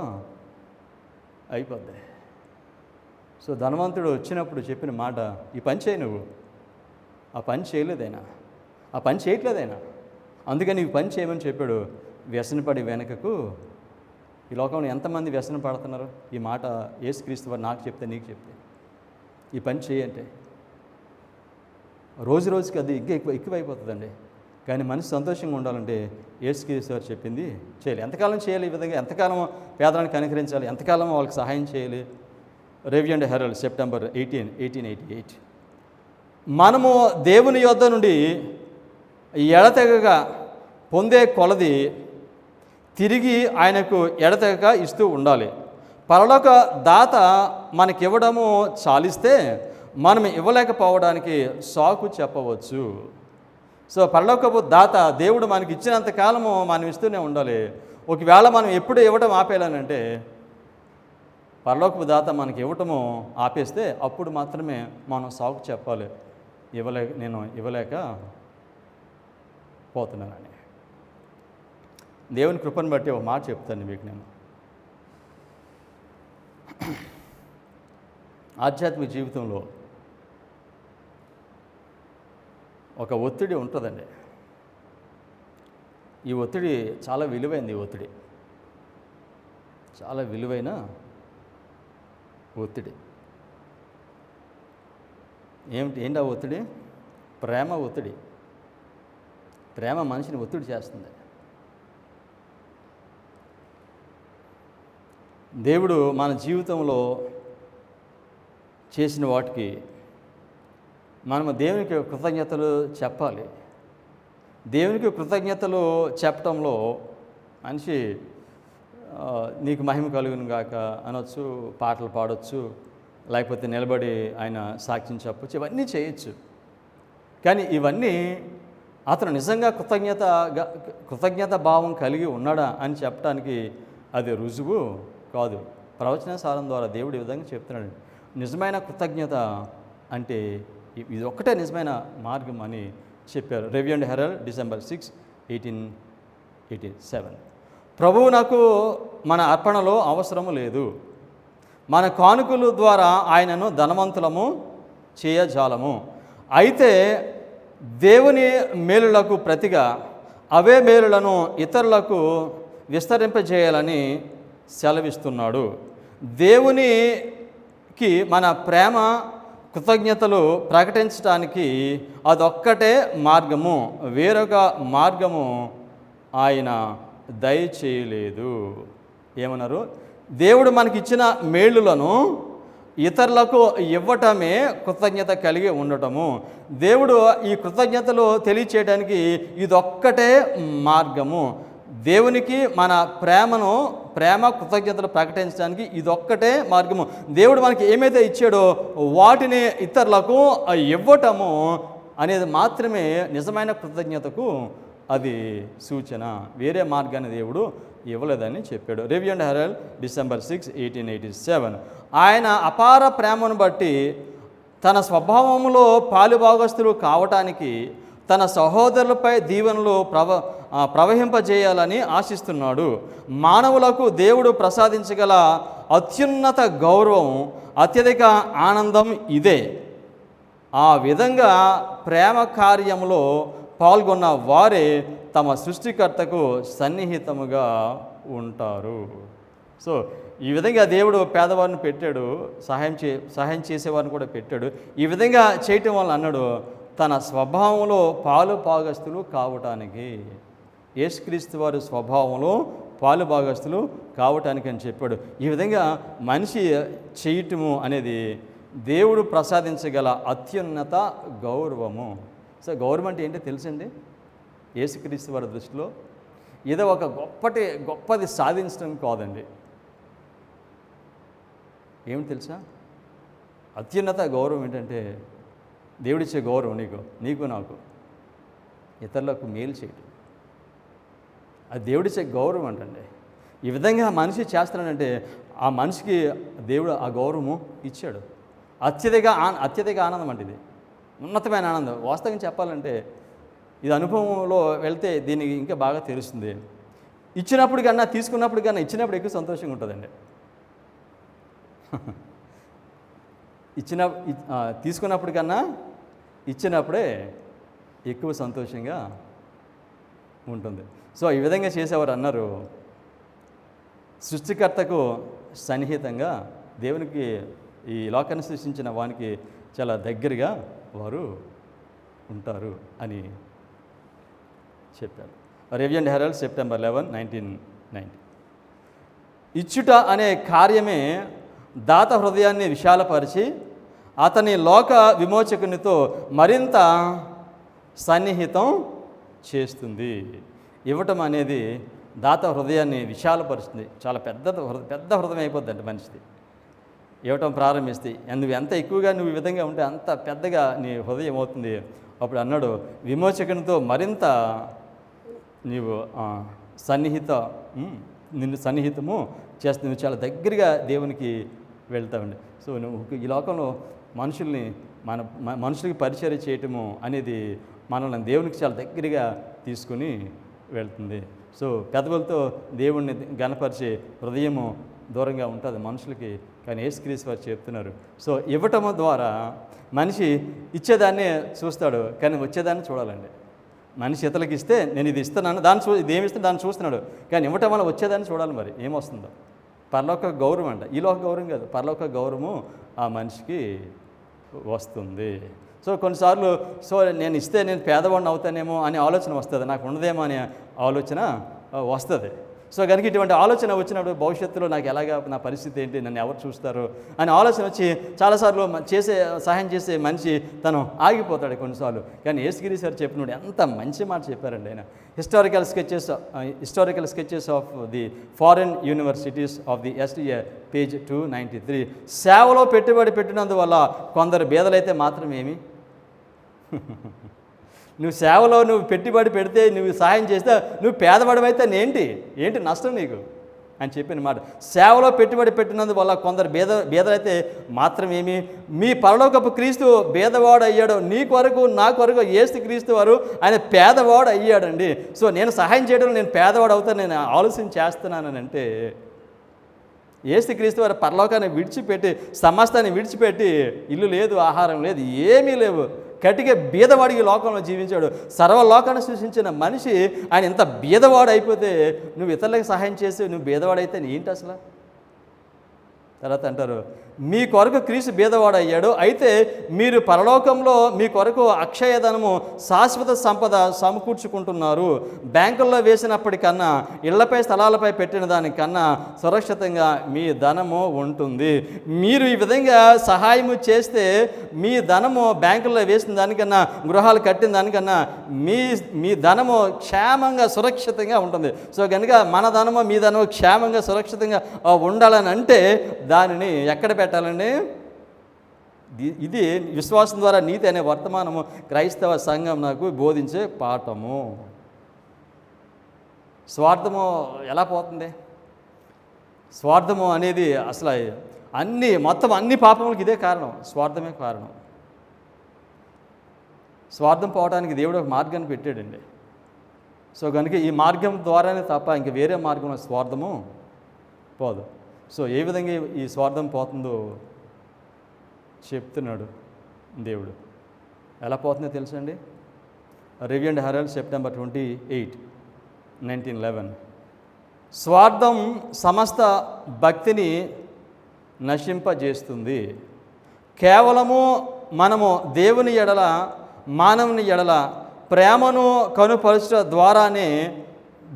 అయిపోద్ది. సో ధనవంతుడు వచ్చినప్పుడు చెప్పిన మాట, ఈ పని చేయి నువ్వు. ఆ పని చేయలేదైనా, ఆ పని చేయట్లేదైనా, అందుకని ఈ పని చేయమని చెప్పాడు. వ్యసనపడి వెనకకు. ఈ లోకంలో ఎంతమంది వ్యసన పడుతున్నారు? ఈ మాట యేసుక్రీస్తు వారు నాకు చెప్తే, నీకు చెప్తే, ఈ పని చేయంటే రోజు రోజుకి అది ఇంకా ఎక్కువైపోతుందండి. కానీ మనిషి సంతోషంగా ఉండాలంటే యేసుక్రీస్తు వారు చెప్పింది చేయాలి. ఎంతకాలం చేయాలి? ఈ విధంగా ఎంతకాలం పేదలను కనికరించాలి? ఎంతకాలం వాళ్ళకి సహాయం చేయాలి? Review and herald September 1888. మనము దేవుని యొద్ద నుండి ఎడతెగగా పొందే కొలది తిరిగి ఆయనకు ఎడతెగక ఇస్తూ ఉండాలి. పరలోక దాత మనకివ్వడము చాలిస్తే మనం ఇవ్వలేకపోవడానికి సాకు చెప్పవచ్చు. సో పరలోకపు దాత దేవుడు మనకి ఇచ్చినంత కాలము మనం ఇస్తూనే ఉండాలి. ఒకవేళ మనం ఎప్పుడు ఇవ్వటం ఆపేయాలనంటే, పరలోకపు దాత మనకి ఇవ్వటము ఆపేస్తే అప్పుడు మాత్రమే మనం సాకు చెప్పాలి, నేను ఇవ్వలేక పోతున్నానని. దేవుని కృపను బట్టి ఒక మాట చెప్తాను మీకు. నేను ఆధ్యాత్మిక జీవితంలో ఒక ఒత్తిడి ఉంటుందండి. ఈ ఒత్తిడి చాలా విలువైంది. ఈ ఒత్తిడి చాలా విలువైన ఒత్తిడి. ఏంటి ఆ ఒత్తిడి? ప్రేమ ఒత్తిడి. ప్రేమ మనిషిని ఒత్తిడి చేస్తుంది. దేవుడు మన జీవితంలో చేసిన వాటికి మనము దేవునికి కృతజ్ఞతలు చెప్పాలి. దేవునికి కృతజ్ఞతలు చెప్పటంలో మనిషి నీకు మహిమ కలుగును గాక అనొచ్చు, పాటలు పాడొచ్చు, లేకపోతే నిలబడి ఆయన సాక్ష్యం చెప్పచ్చు, ఇవన్నీ చేయొచ్చు. కానీ ఇవన్నీ అతను నిజంగా కృతజ్ఞత భావం కలిగి ఉన్నాడా అని చెప్పడానికి అది రుజువు కాదు. ప్రవచన సారం ద్వారా దేవుడు ఈ విధంగా చెప్తున్నాడు. నిజమైన కృతజ్ఞత అంటే ఇది ఒక్కటే నిజమైన మార్గం అని చెప్పారు. Review and herald December 6, 1887. ప్రభువు నాకు మన అర్పణలో అవసరము లేదు, మన కానుకల ద్వారా ఆయనను ధనవంతులము చేయజాలము. అయితే దేవుని మేలులకు ప్రతిగా అవే మేలులను ఇతరులకు విస్తరింపజేయాలని సెలవిస్తున్నాడు. దేవునికి మన ప్రేమ కృతజ్ఞతలు ప్రకటించడానికి అదొక్కటే మార్గము, వేరొక మార్గము ఆయన దయచేయలేదు. ఏమన్నారు? దేవుడు మనకిచ్చిన మేలులను ఇతరులకు ఇవ్వటమే కృతజ్ఞత కలిగి ఉండటము. దేవుడు ఈ కృతజ్ఞతలు తెలియచేయడానికి ఇదొక్కటే మార్గము. దేవునికి మన ప్రేమ కృతజ్ఞతలు ప్రకటించడానికి ఇదొక్కటే మార్గము. దేవుడు మనకి ఏమైతే ఇచ్చాడో వాటిని ఇతరులకు ఇవ్వటము అనేది మాత్రమే నిజమైన కృతజ్ఞతకు అది సూచన. వేరే మార్గాన్ని దేవుడు ఇవ్వలేదని చెప్పాడు. Review and herald December 6, 1887. ఆయన అపార ప్రేమను బట్టి తన స్వభావంలో పాలుభాగస్తులు కావటానికి తన సహోదరులపై దీవెనలు ప్రవహింపజేయాలని ఆశిస్తున్నాడు. మానవులకు దేవుడు ప్రసాదించగల అత్యున్నత గౌరవం, అత్యధిక ఆనందం ఇదే. ఆ విధంగా ప్రేమ కార్యంలో పాల్గొన్న వారే తమ సృష్టికర్తకు సన్నిహితముగా ఉంటారు. సో ఈ విధంగా దేవుడు పేదవారిని పెట్టాడు, సహాయం చేసేవారిని కూడా పెట్టాడు. ఈ విధంగా చేయటం వల్ల అన్నాడు తన స్వభావంలో పాలుభాగస్తులు కావటానికి. యేసుక్రీస్తు వారి స్వభావంలో పాలుభాగస్తులు కావటానికి అని చెప్పాడు. ఈ విధంగా మనిషి చేయటము అనేది దేవుడు ప్రసాదించగల అత్యున్నత గౌరవము. సో గౌరవం అంటే ఏంటో తెలుసండి? యేసుక్రీస్తు వారి దృష్టిలో ఏదో ఒక గొప్పది సాధించడం కాదండి. ఏమి తెలుసా? అత్యున్నత గౌరవం ఏంటంటే దేవుడిచ్చే గౌరవం నీకు నాకు ఇతరులకు మేలు చేయటం. అది దేవుడిచ్చే గౌరవం అంటండి. ఈ విధంగా మనిషి చేస్తున్నాడంటే ఆ మనిషికి దేవుడు ఆ గౌరవము ఇచ్చాడు. అత్యధిక ఆనందం అంటే ఇది ఉన్నతమైన ఆనందం. వాస్తవంగా చెప్పాలంటే ఇది అనుభవంలో వెళ్తే దీనికి ఇంకా బాగా తెలుస్తుంది. ఇచ్చినప్పుడు కన్నా తీసుకున్నప్పుడు కన్నా ఇచ్చినప్పుడు ఎక్కువ సంతోషంగా ఉంటుందండి. తీసుకున్నప్పుడు కన్నా ఇచ్చినప్పుడే ఎక్కువ సంతోషంగా ఉంటుంది. సో ఈ విధంగా చేసేవారు అన్నారు సృష్టికర్తకు సన్నిహితంగా, దేవునికి ఈ లోకాన్ని సృష్టించిన వానికి చాలా దగ్గరగా వారు ఉంటారు అని చెప్పారు. Review and herald September 11, 1990. ఇచ్చుట అనే కార్యమే దాత హృదయాన్ని విశాలపరిచి అతని లోక విమోచకునితో మరింత సన్నిహితం చేస్తుంది. ఇవ్వటం అనేది దాత హృదయాన్ని విశాలపరుస్తుంది. చాలా పెద్ద హృదయం అయిపోద్ది అంటే మనిషిది. ఇవ్వటం ప్రారంభిస్తాయి. నువ్వు ఎంత ఎక్కువగా నువ్వు ఈ విధంగా ఉంటే అంత పెద్దగా నీ హృదయం అవుతుంది. అప్పుడు అన్నాడు, విమోచకునితో మరింత నీవు సన్నిహిత నిన్ను సన్నిహితము చేస్తుంది. నువ్వు చాలా దగ్గరగా దేవునికి వెళ్తావండి. సో నువ్వు ఈ లోకంలో మనుషుల్ని మనుషులకి పరిచర్య చేయటము అనేది మనల్ని దేవునికి చాలా దగ్గరగా తీసుకుని వెళ్తుంది. సో పెదవులతో దేవుణ్ణి గణపరిచే హృదయము దూరంగా ఉంటుంది మనుషులకి, కానీ యేసుక్రీస్తు వారు చెప్తున్నారు. సో ఇవ్వటం ద్వారా మనిషి ఇచ్చేదాన్నే చూస్తాడు, కానీ వచ్చేదాన్ని చూడాలండి. మనిషి ఇతరులకి ఇస్తే నేను ఇది ఇస్తున్నాను, ఇది ఏమి ఇస్తే దాన్ని చూస్తున్నాడు, కానీ ఇవ్వటం వల్ల వచ్చేదాన్ని చూడాలి. మరి ఏమొస్తుందో పరలోక గౌరవం అంట, ఈ లోక గౌరవం కాదు, పరలోక గౌరవము ఆ మనిషికి వస్తుంది. సో కొన్నిసార్లు నేను ఇస్తే నేను పేదవాడిని అవుతానేమో అనే ఆలోచన వస్తుంది, నాకు ఉండదేమో అనే ఆలోచన వస్తుంది. సో కనుక ఇటువంటి ఆలోచన వచ్చినప్పుడు భవిష్యత్తులో నాకు ఎలాగా నా పరిస్థితి ఏంటి, నన్ను ఎవరు చూస్తారు అనే ఆలోచన వచ్చి చాలాసార్లు సహాయం చేసే మనిషి తను ఆగిపోతాడు కొన్నిసార్లు. కానీ యేసుగిరి సార్ చెప్పినప్పుడు ఎంత మంచి మాట చెప్పారండి ఆయన. Historical sketches of the foreign universities of the SDA page 293. సేవలో పెట్టుబడి పెట్టినందువల్ల కొందరు బేదలైతే మాత్రమేమి, నువ్వు సేవలో నువ్వు పెట్టుబడి పెడితే, నువ్వు సహాయం చేస్తే నువ్వు పేదవాడివైతే ఏంటి నష్టం నీకు అని చెప్పిన మాట. సేవలో పెట్టుబడి పెట్టినందువల్ల కొందరు బేదలైతే మాత్రమేమి, మీ పరలోకపు క్రీస్తు బేదవాడు అయ్యాడు, నీ కొరకు నా కొరకు యేసు క్రీస్తు వారు ఆయన పేదవాడు అయ్యాడండి. సో నేను సహాయం చేయడం నేను పేదవాడు అవుతాను నేను ఆలోచన చేస్తున్నానని అంటే, యేసు క్రీస్తు వారు పరలోకాన్ని విడిచిపెట్టి సమస్తాన్ని విడిచిపెట్టి ఇల్లు లేదు, ఆహారం లేదు, ఏమీ లేవు, కటిక బీదవాడికి లోకంలో జీవించాడు. సర్వలోకాన్ని సృష్టించిన మనిషి ఆయన ఇంత బీదవాడు అయిపోతే నువ్వు ఇతరులకు సహాయం చేసి నువ్వు బీదవాడైతే ఏంటి అసలు? తర్వాత అంటారు, మీ కొరకు క్రీస్తు బీదవాడు అయ్యాడు, అయితే మీరు పరలోకంలో మీ కొరకు అక్షయధనము శాశ్వత సంపద సమకూర్చుకుంటున్నారు. బ్యాంకుల్లో వేసినప్పటికన్నా ఇళ్లపై స్థలాలపై పెట్టిన దానికన్నా సురక్షితంగా మీ ధనము ఉంటుంది. మీరు ఈ విధంగా సహాయము చేస్తే మీ ధనము బ్యాంకుల్లో వేసిన దానికన్నా, గృహాలు కట్టిన దానికన్నా మీ ధనము క్షేమంగా సురక్షితంగా ఉంటుంది. సో కనుక మన ధనము మీ ధనము క్షేమంగా సురక్షితంగా ఉండాలని అంటే దానిని ఎక్కడ పెట్టాలండి? ఇది విశ్వాసం ద్వారా నీతి అనే వర్తమానము క్రైస్తవ సంఘం నాకు బోధించే పాఠము. స్వార్థము ఎలా పోతుంది? స్వార్థము అనేది అసలు మొత్తం అన్ని పాపములకు ఇదే కారణం, స్వార్థమే కారణం. స్వార్థం పోవడానికి దేవుడు ఒక మార్గాన్ని పెట్టాడండి. సో కనుక ఈ మార్గం ద్వారానే తప్ప ఇంక వేరే మార్గంలో స్వార్థము పోదు. సో ఏ విధంగా ఈ స్వార్థం పోతుందో చెప్తున్నాడు దేవుడు. ఎలా పోతుందో తెలుసండి? Review and herald September 28, 1911. స్వార్థం సమస్త భక్తిని నశింపజేస్తుంది. కేవలము మనము దేవుని ఎడల మానవుని ఎడల ప్రేమను కనుపరచడం ద్వారానే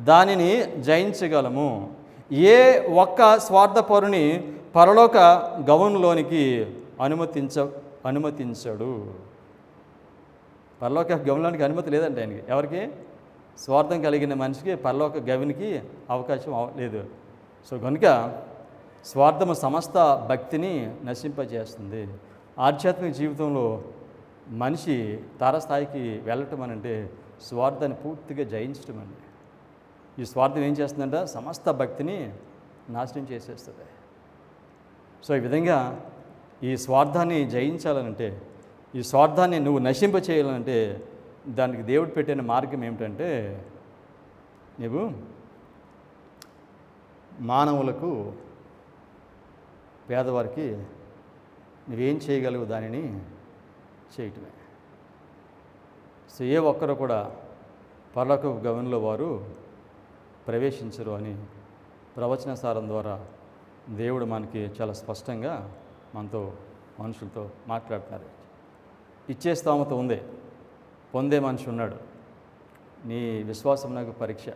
దానిని జయించగలము. ఏ ఒక్క స్వార్థపరుని పరలోక గౌన్లోనికి అనుమతించడు. పరలోక గౌన్లోనికి అనుమతి లేదండి ఆయనకి. ఎవరికి? స్వార్థం కలిగిన మనిషికి పరలోక గవినికి అవకాశం లేదు. సో కనుక స్వార్థము సమస్త భక్తిని నశింపజేస్తుంది. ఆధ్యాత్మిక జీవితంలో మనిషి తారస్థాయికి వెళ్ళటం అనంటే స్వార్థాన్ని పూర్తిగా జయించటం అండి. ఈ స్వార్థం ఏం చేస్తుందంటే సమస్త భక్తిని నాశనం చేసేస్తుంది. సో ఈ విధంగా ఈ స్వార్థాన్ని జయించాలనంటే, ఈ స్వార్థాన్ని నువ్వు నశింప చేయాలంటే దానికి దేవుడు పెట్టిన మార్గం ఏమిటంటే, నువ్వు మానవులకు పేదవారికి నువ్వేం చేయగలవు దానిని చేయటమే. సో ఏ ఒక్కరు కూడా పరలోక గమనంలో వారు ప్రవేశించరు అని ప్రవచన సారం ద్వారా దేవుడు మనకి చాలా స్పష్టంగా మనతో మనుషులతో మాట్లాడుతున్నారు. ఇచ్చే స్తోమత ఉంది, పొందే మనిషి ఉన్నాడు. నీ విశ్వాసం నాకు పరీక్ష.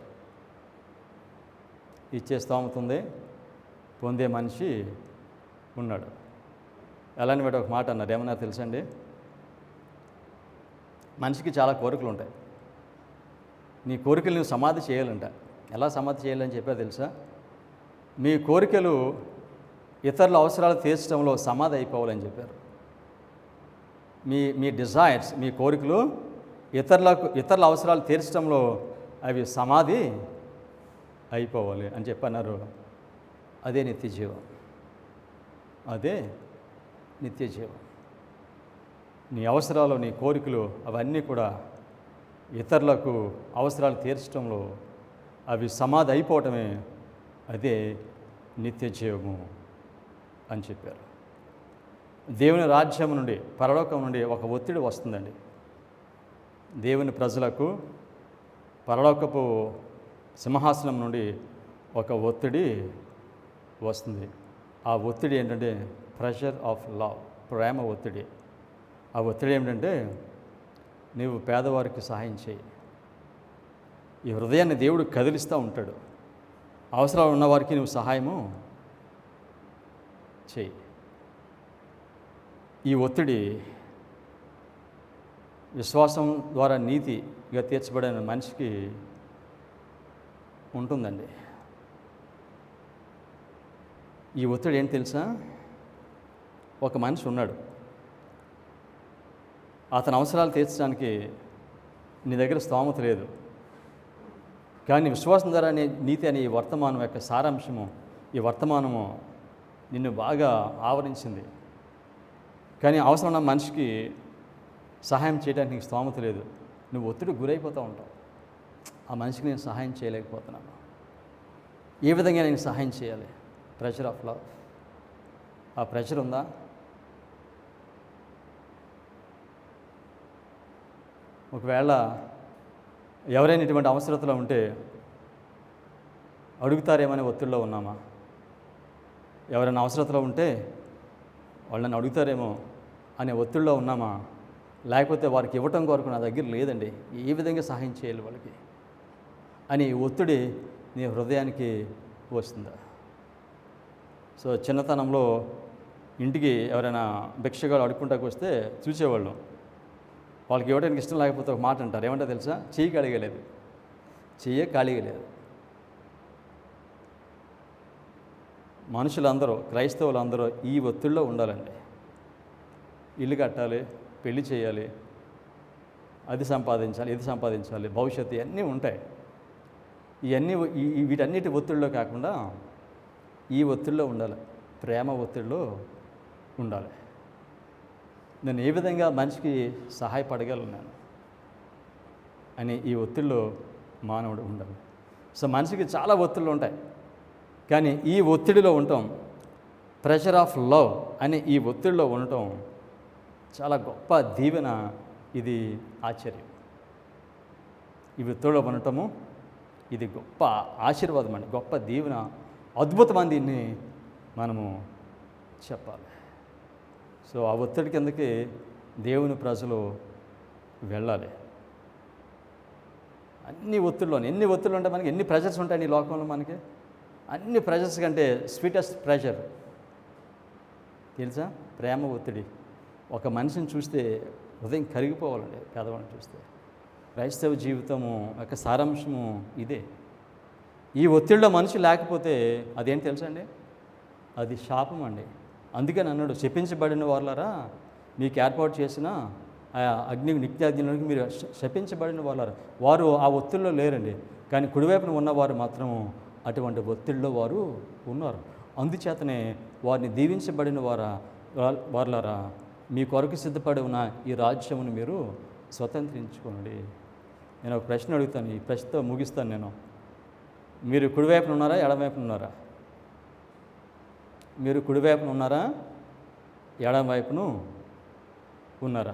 ఇచ్చే స్తోమత ఉంది, పొందే మనిషి ఉన్నాడు. అలాని బట్టి ఒక మాట అన్నారు, ఏమన్నా తెలుసండి? మనిషికి చాలా కోరికలు ఉంటాయి. నీ కోరికలు నువ్వు సమాధి చేయాలంట. ఎలా సమాధి చేయాలని చెప్పా తెలుసా? మీ కోరికలు ఇతరుల అవసరాలు తీర్చడంలో సమాధి అయిపోవాలని చెప్పారు. మీ డిజైర్స్, మీ కోరికలు ఇతరుల అవసరాలు తీర్చడంలో అవి సమాధి అయిపోవాలి అని చెప్పన్నారు. అదే నిత్య జీవం. అదే నిత్య జీవం. నీ అవసరాలు, నీ కోరికలు అవన్నీ కూడా ఇతరులకు అవసరాలు తీర్చడంలో అవి సమాధి అయిపోవటమే అదే నిత్య జీవము అని చెప్పారు. దేవుని రాజ్యం నుండి, పరలోకం నుండి ఒక ఒత్తిడి వస్తుందండి. దేవుని ప్రజలకు పరలోకపు సింహాసనం నుండి ఒక ఒత్తిడి వస్తుంది. ఆ ఒత్తిడి ఏంటంటే ప్రెషర్ ఆఫ్ లవ్, ప్రేమ ఒత్తిడి. ఆ ఒత్తిడి ఏమిటంటే నీవు పేదవారికి సహాయం చేయి. ఈ హృదయాన్ని దేవుడు కదిలిస్తూ ఉంటాడు. అవసరాలు ఉన్నవారికి నువ్వు సహాయము చేయి. ఈ ఒత్తిడి విశ్వాసం ద్వారా నీతిగా తీర్చబడిన మనిషికి ఉంటుందండి. ఈ ఒత్తిడి ఏంటి తెలుసా? ఒక మనిషి ఉన్నాడు, అతని అవసరాలు తీర్చడానికి నీ దగ్గర స్తోమత లేదు, కానీ విశ్వాసం ద్వారా నీతి అనే ఈ వర్తమానం యొక్క సారాంశము, ఈ వర్తమానము నిన్ను బాగా ఆవరించింది. కానీ అవసరం ఉన్న మనిషికి సహాయం చేయడానికి నీకు స్తోమత లేదు. నువ్వు ఒత్తిడి గురైపోతూ ఉంటావు. ఆ మనిషికి నేను సహాయం చేయలేకపోతున్నాను, ఏ విధంగా నేను సహాయం చేయాలి? Pressure of love. ఆ ప్రెషర్ ఉందా? ఒకవేళ ఎవరైనా ఇటువంటి అవసరతలో ఉంటే అడుగుతారేమనే ఒత్తిడిలో ఉన్నామా? ఎవరైనా అవసరతలో ఉంటే వాళ్ళని అడుగుతారేమో అనే ఒత్తిడిలో ఉన్నామా? లేకపోతే వారికి ఇవ్వటం కొరకు నా దగ్గర లేదండి, ఏ విధంగా సహాయం చేయాలి వాళ్ళకి అని ఒత్తిడి నీ హృదయానికి వస్తుందా? సో చిన్నతనంలో ఇంటికి ఎవరైనా భిక్షగాడు అడుక్కుంటాకు వస్తే చూసేవాళ్ళం. వాళ్ళకి ఇవ్వడానికి ఇష్టం లేకపోతే ఒక మాట అంటారు. ఏమంటే తెలుసా? చెయ్యి ఖాళీగా లేదు, చెయ్యే ఖాళీగా లేదు. మనుషులందరూ, క్రైస్తవులందరూ ఈ ఒత్తిడిలో ఉండాలండి. ఇల్లు కట్టాలి, పెళ్లి చేయాలి, అది సంపాదించాలి, ఇది సంపాదించాలి, భవిష్యత్తు ఇవన్నీ ఉంటాయి. ఇవన్నీ వీటన్నిటి ఒత్తిడిలో కాకుండా ఈ ఒత్తిడిలో ఉండాలి, ప్రేమ ఒత్తిడిలో ఉండాలి. నేను ఏ విధంగా మనిషికి సహాయపడగలను నేను అని ఈ ఒత్తిడిలో మానవుడు ఉండాలి. సో మనిషికి చాలా ఒత్తిళ్ళు ఉంటాయి, కానీ ఈ ఒత్తిడిలో ఉండటం, ప్రెషర్ ఆఫ్ లవ్ అనే ఈ ఒత్తిడిలో ఉండటం చాలా గొప్ప దీవెన. ఇది ఆశ్చర్యం. ఈ ఒత్తిడిలో ఉండటము ఇది గొప్ప ఆశీర్వాదం అండి, గొప్ప దీవెన, అద్భుతమైన దీన్ని మనము చెప్పాలి. సో ఆ ఒత్తిడి కిందకి దేవుని ప్రజలు వెళ్ళాలి. అన్ని ఒత్తిడిలోని ఎన్ని ఒత్తిళ్ళు ఉంటాయి మనకి, ఎన్ని ప్రెషర్స్ ఉంటాయి ఈ లోకంలో మనకి. అన్ని ప్రెషర్స్ కంటే స్వీటెస్ట్ ప్రెషర్ తెలుసా? ప్రేమ ఒత్తిడి. ఒక మనిషిని చూస్తే హృదయం కరిగిపోవాలండి పేదవాడిని చూస్తే. క్రైస్తవ జీవితము యొక్క సారాంశము ఇదే. ఈ ఒత్తిడిలో మనిషి లేకపోతే అదేంటి తెలుసా అండి? అది శాపం అండి. అందుకని అన్నాడు, శపించబడిన వాళ్ళారా, మీకు ఏర్పాటు చేసిన అగ్ని నిత్యాగ్నిలోకి మీరు శపించబడిన వాళ్ళారా. వారు ఆ ఒత్తిడిలో లేరండి, కానీ కుడివైపున ఉన్నవారు మాత్రము అటువంటి ఒత్తిడిలో వారు ఉన్నారు. అందుచేతనే వారిని దీవించబడిన వారులారా, మీ కొరకు సిద్ధపడి ఉన్న ఈ రాజ్యమును మీరు స్వతంత్రించుకోండి. నేను ఒక ప్రశ్న అడుగుతాను, ఈ ప్రశ్నతో ముగిస్తాను నేను. మీరు కుడివైపున ఉన్నారా, ఎడమవైపున ఉన్నారా? మీరు కుడివైపున ఉన్నారా, ఎడమవైపును ఉన్నారా?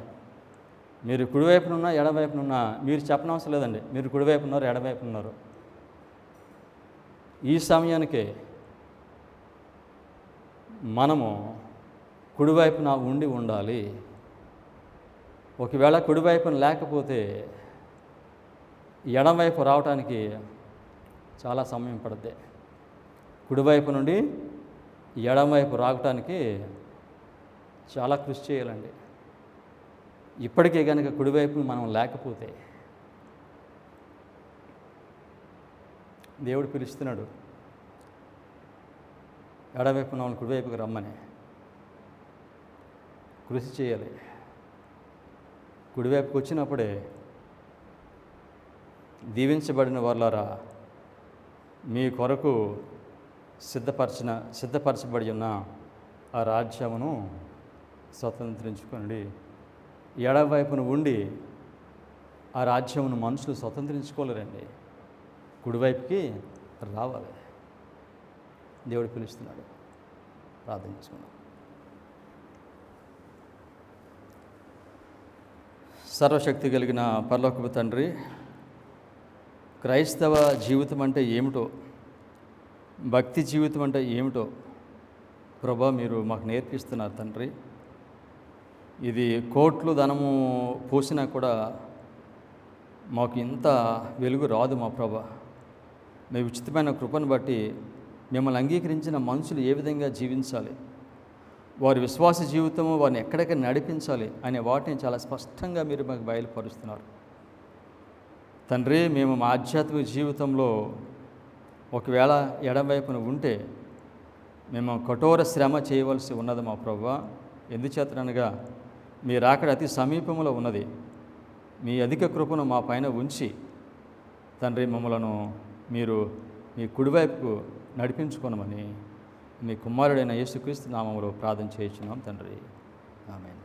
మీరు కుడివైపున ఉన్నా, ఎడమవైపున ఉన్నా మీరు చెప్పనవసరం లేదండి, మీరు కుడివైపు ఉన్నారు, ఎడమవైపు ఉన్నారు. ఈ సమయానికే మనము కుడివైపున ఉండాలి. ఒకవేళ కుడివైపున లేకపోతే ఎడమవైపు రావడానికి చాలా సమయం పడుద్ది. కుడివైపు నుండి ఎడమవైపు రావటానికి చాలా కృషి చేయాలండి. ఇప్పటికే కనుక కుడివైపు మనం లేకపోతే దేవుడు పిలుస్తున్నాడు, ఎడవైపు ఉన్న వాళ్ళు కుడివైపుకి రమ్మని కృషి చేయాలి. కుడివైపుకి వచ్చినప్పుడే దీవించబడిన వాళ్ళారా మీ కొరకు సిద్ధపరచబడి ఉన్న ఆ రాజ్యమును స్వతంత్రించుకోండి. ఎడవైపున ఉండి ఆ రాజ్యమును మనుషులు స్వతంత్రించుకోలేరండి. కుడివైపుకి రావాలి. దేవుడు పిలుస్తున్నాడు. ప్రార్థన చేసుకున్నాం. సర్వశక్తి కలిగిన పరలోకపు తండ్రి, క్రైస్తవ జీవితం అంటే ఏమిటో, భక్తి జీవితం అంటే ఏమిటో ప్రభా మీరు మాకు నేర్పిస్తున్నారు తండ్రి. ఇది కోట్లు ధనము పోసినా కూడా మాకు ఇంత వెలుగు రాదు మా ప్రభా. మీ ఉచితమైన కృపను బట్టి మిమ్మల్ని అంగీకరించిన మనుషులు ఏ విధంగా జీవించాలి, వారి విశ్వాస జీవితము వారిని ఎక్కడెక్కడ నడిపించాలి అనే వాటిని చాలా స్పష్టంగా మీరు మాకు బయలుపరుస్తున్నారు తండ్రి. మేము మా ఆధ్యాత్మిక జీవితంలో ఒకవేళ ఎడమవైపున ఉంటే మేము కఠోర శ్రమ చేయవలసి ఉన్నది మా ప్రభువా. ఎందుచేతనగా మీ రాకడ అతి సమీపంలో ఉన్నది. మీ అధిక కృపను మా పైన ఉంచి తండ్రి మమ్మలను మీరు మీ కుడివైపుకు నడిపించుకోనమని మీ కుమారుడైన యేసుక్రీస్తు నామములో ప్రార్థన చేయించున్నాం తండ్రి. ఆమేన్.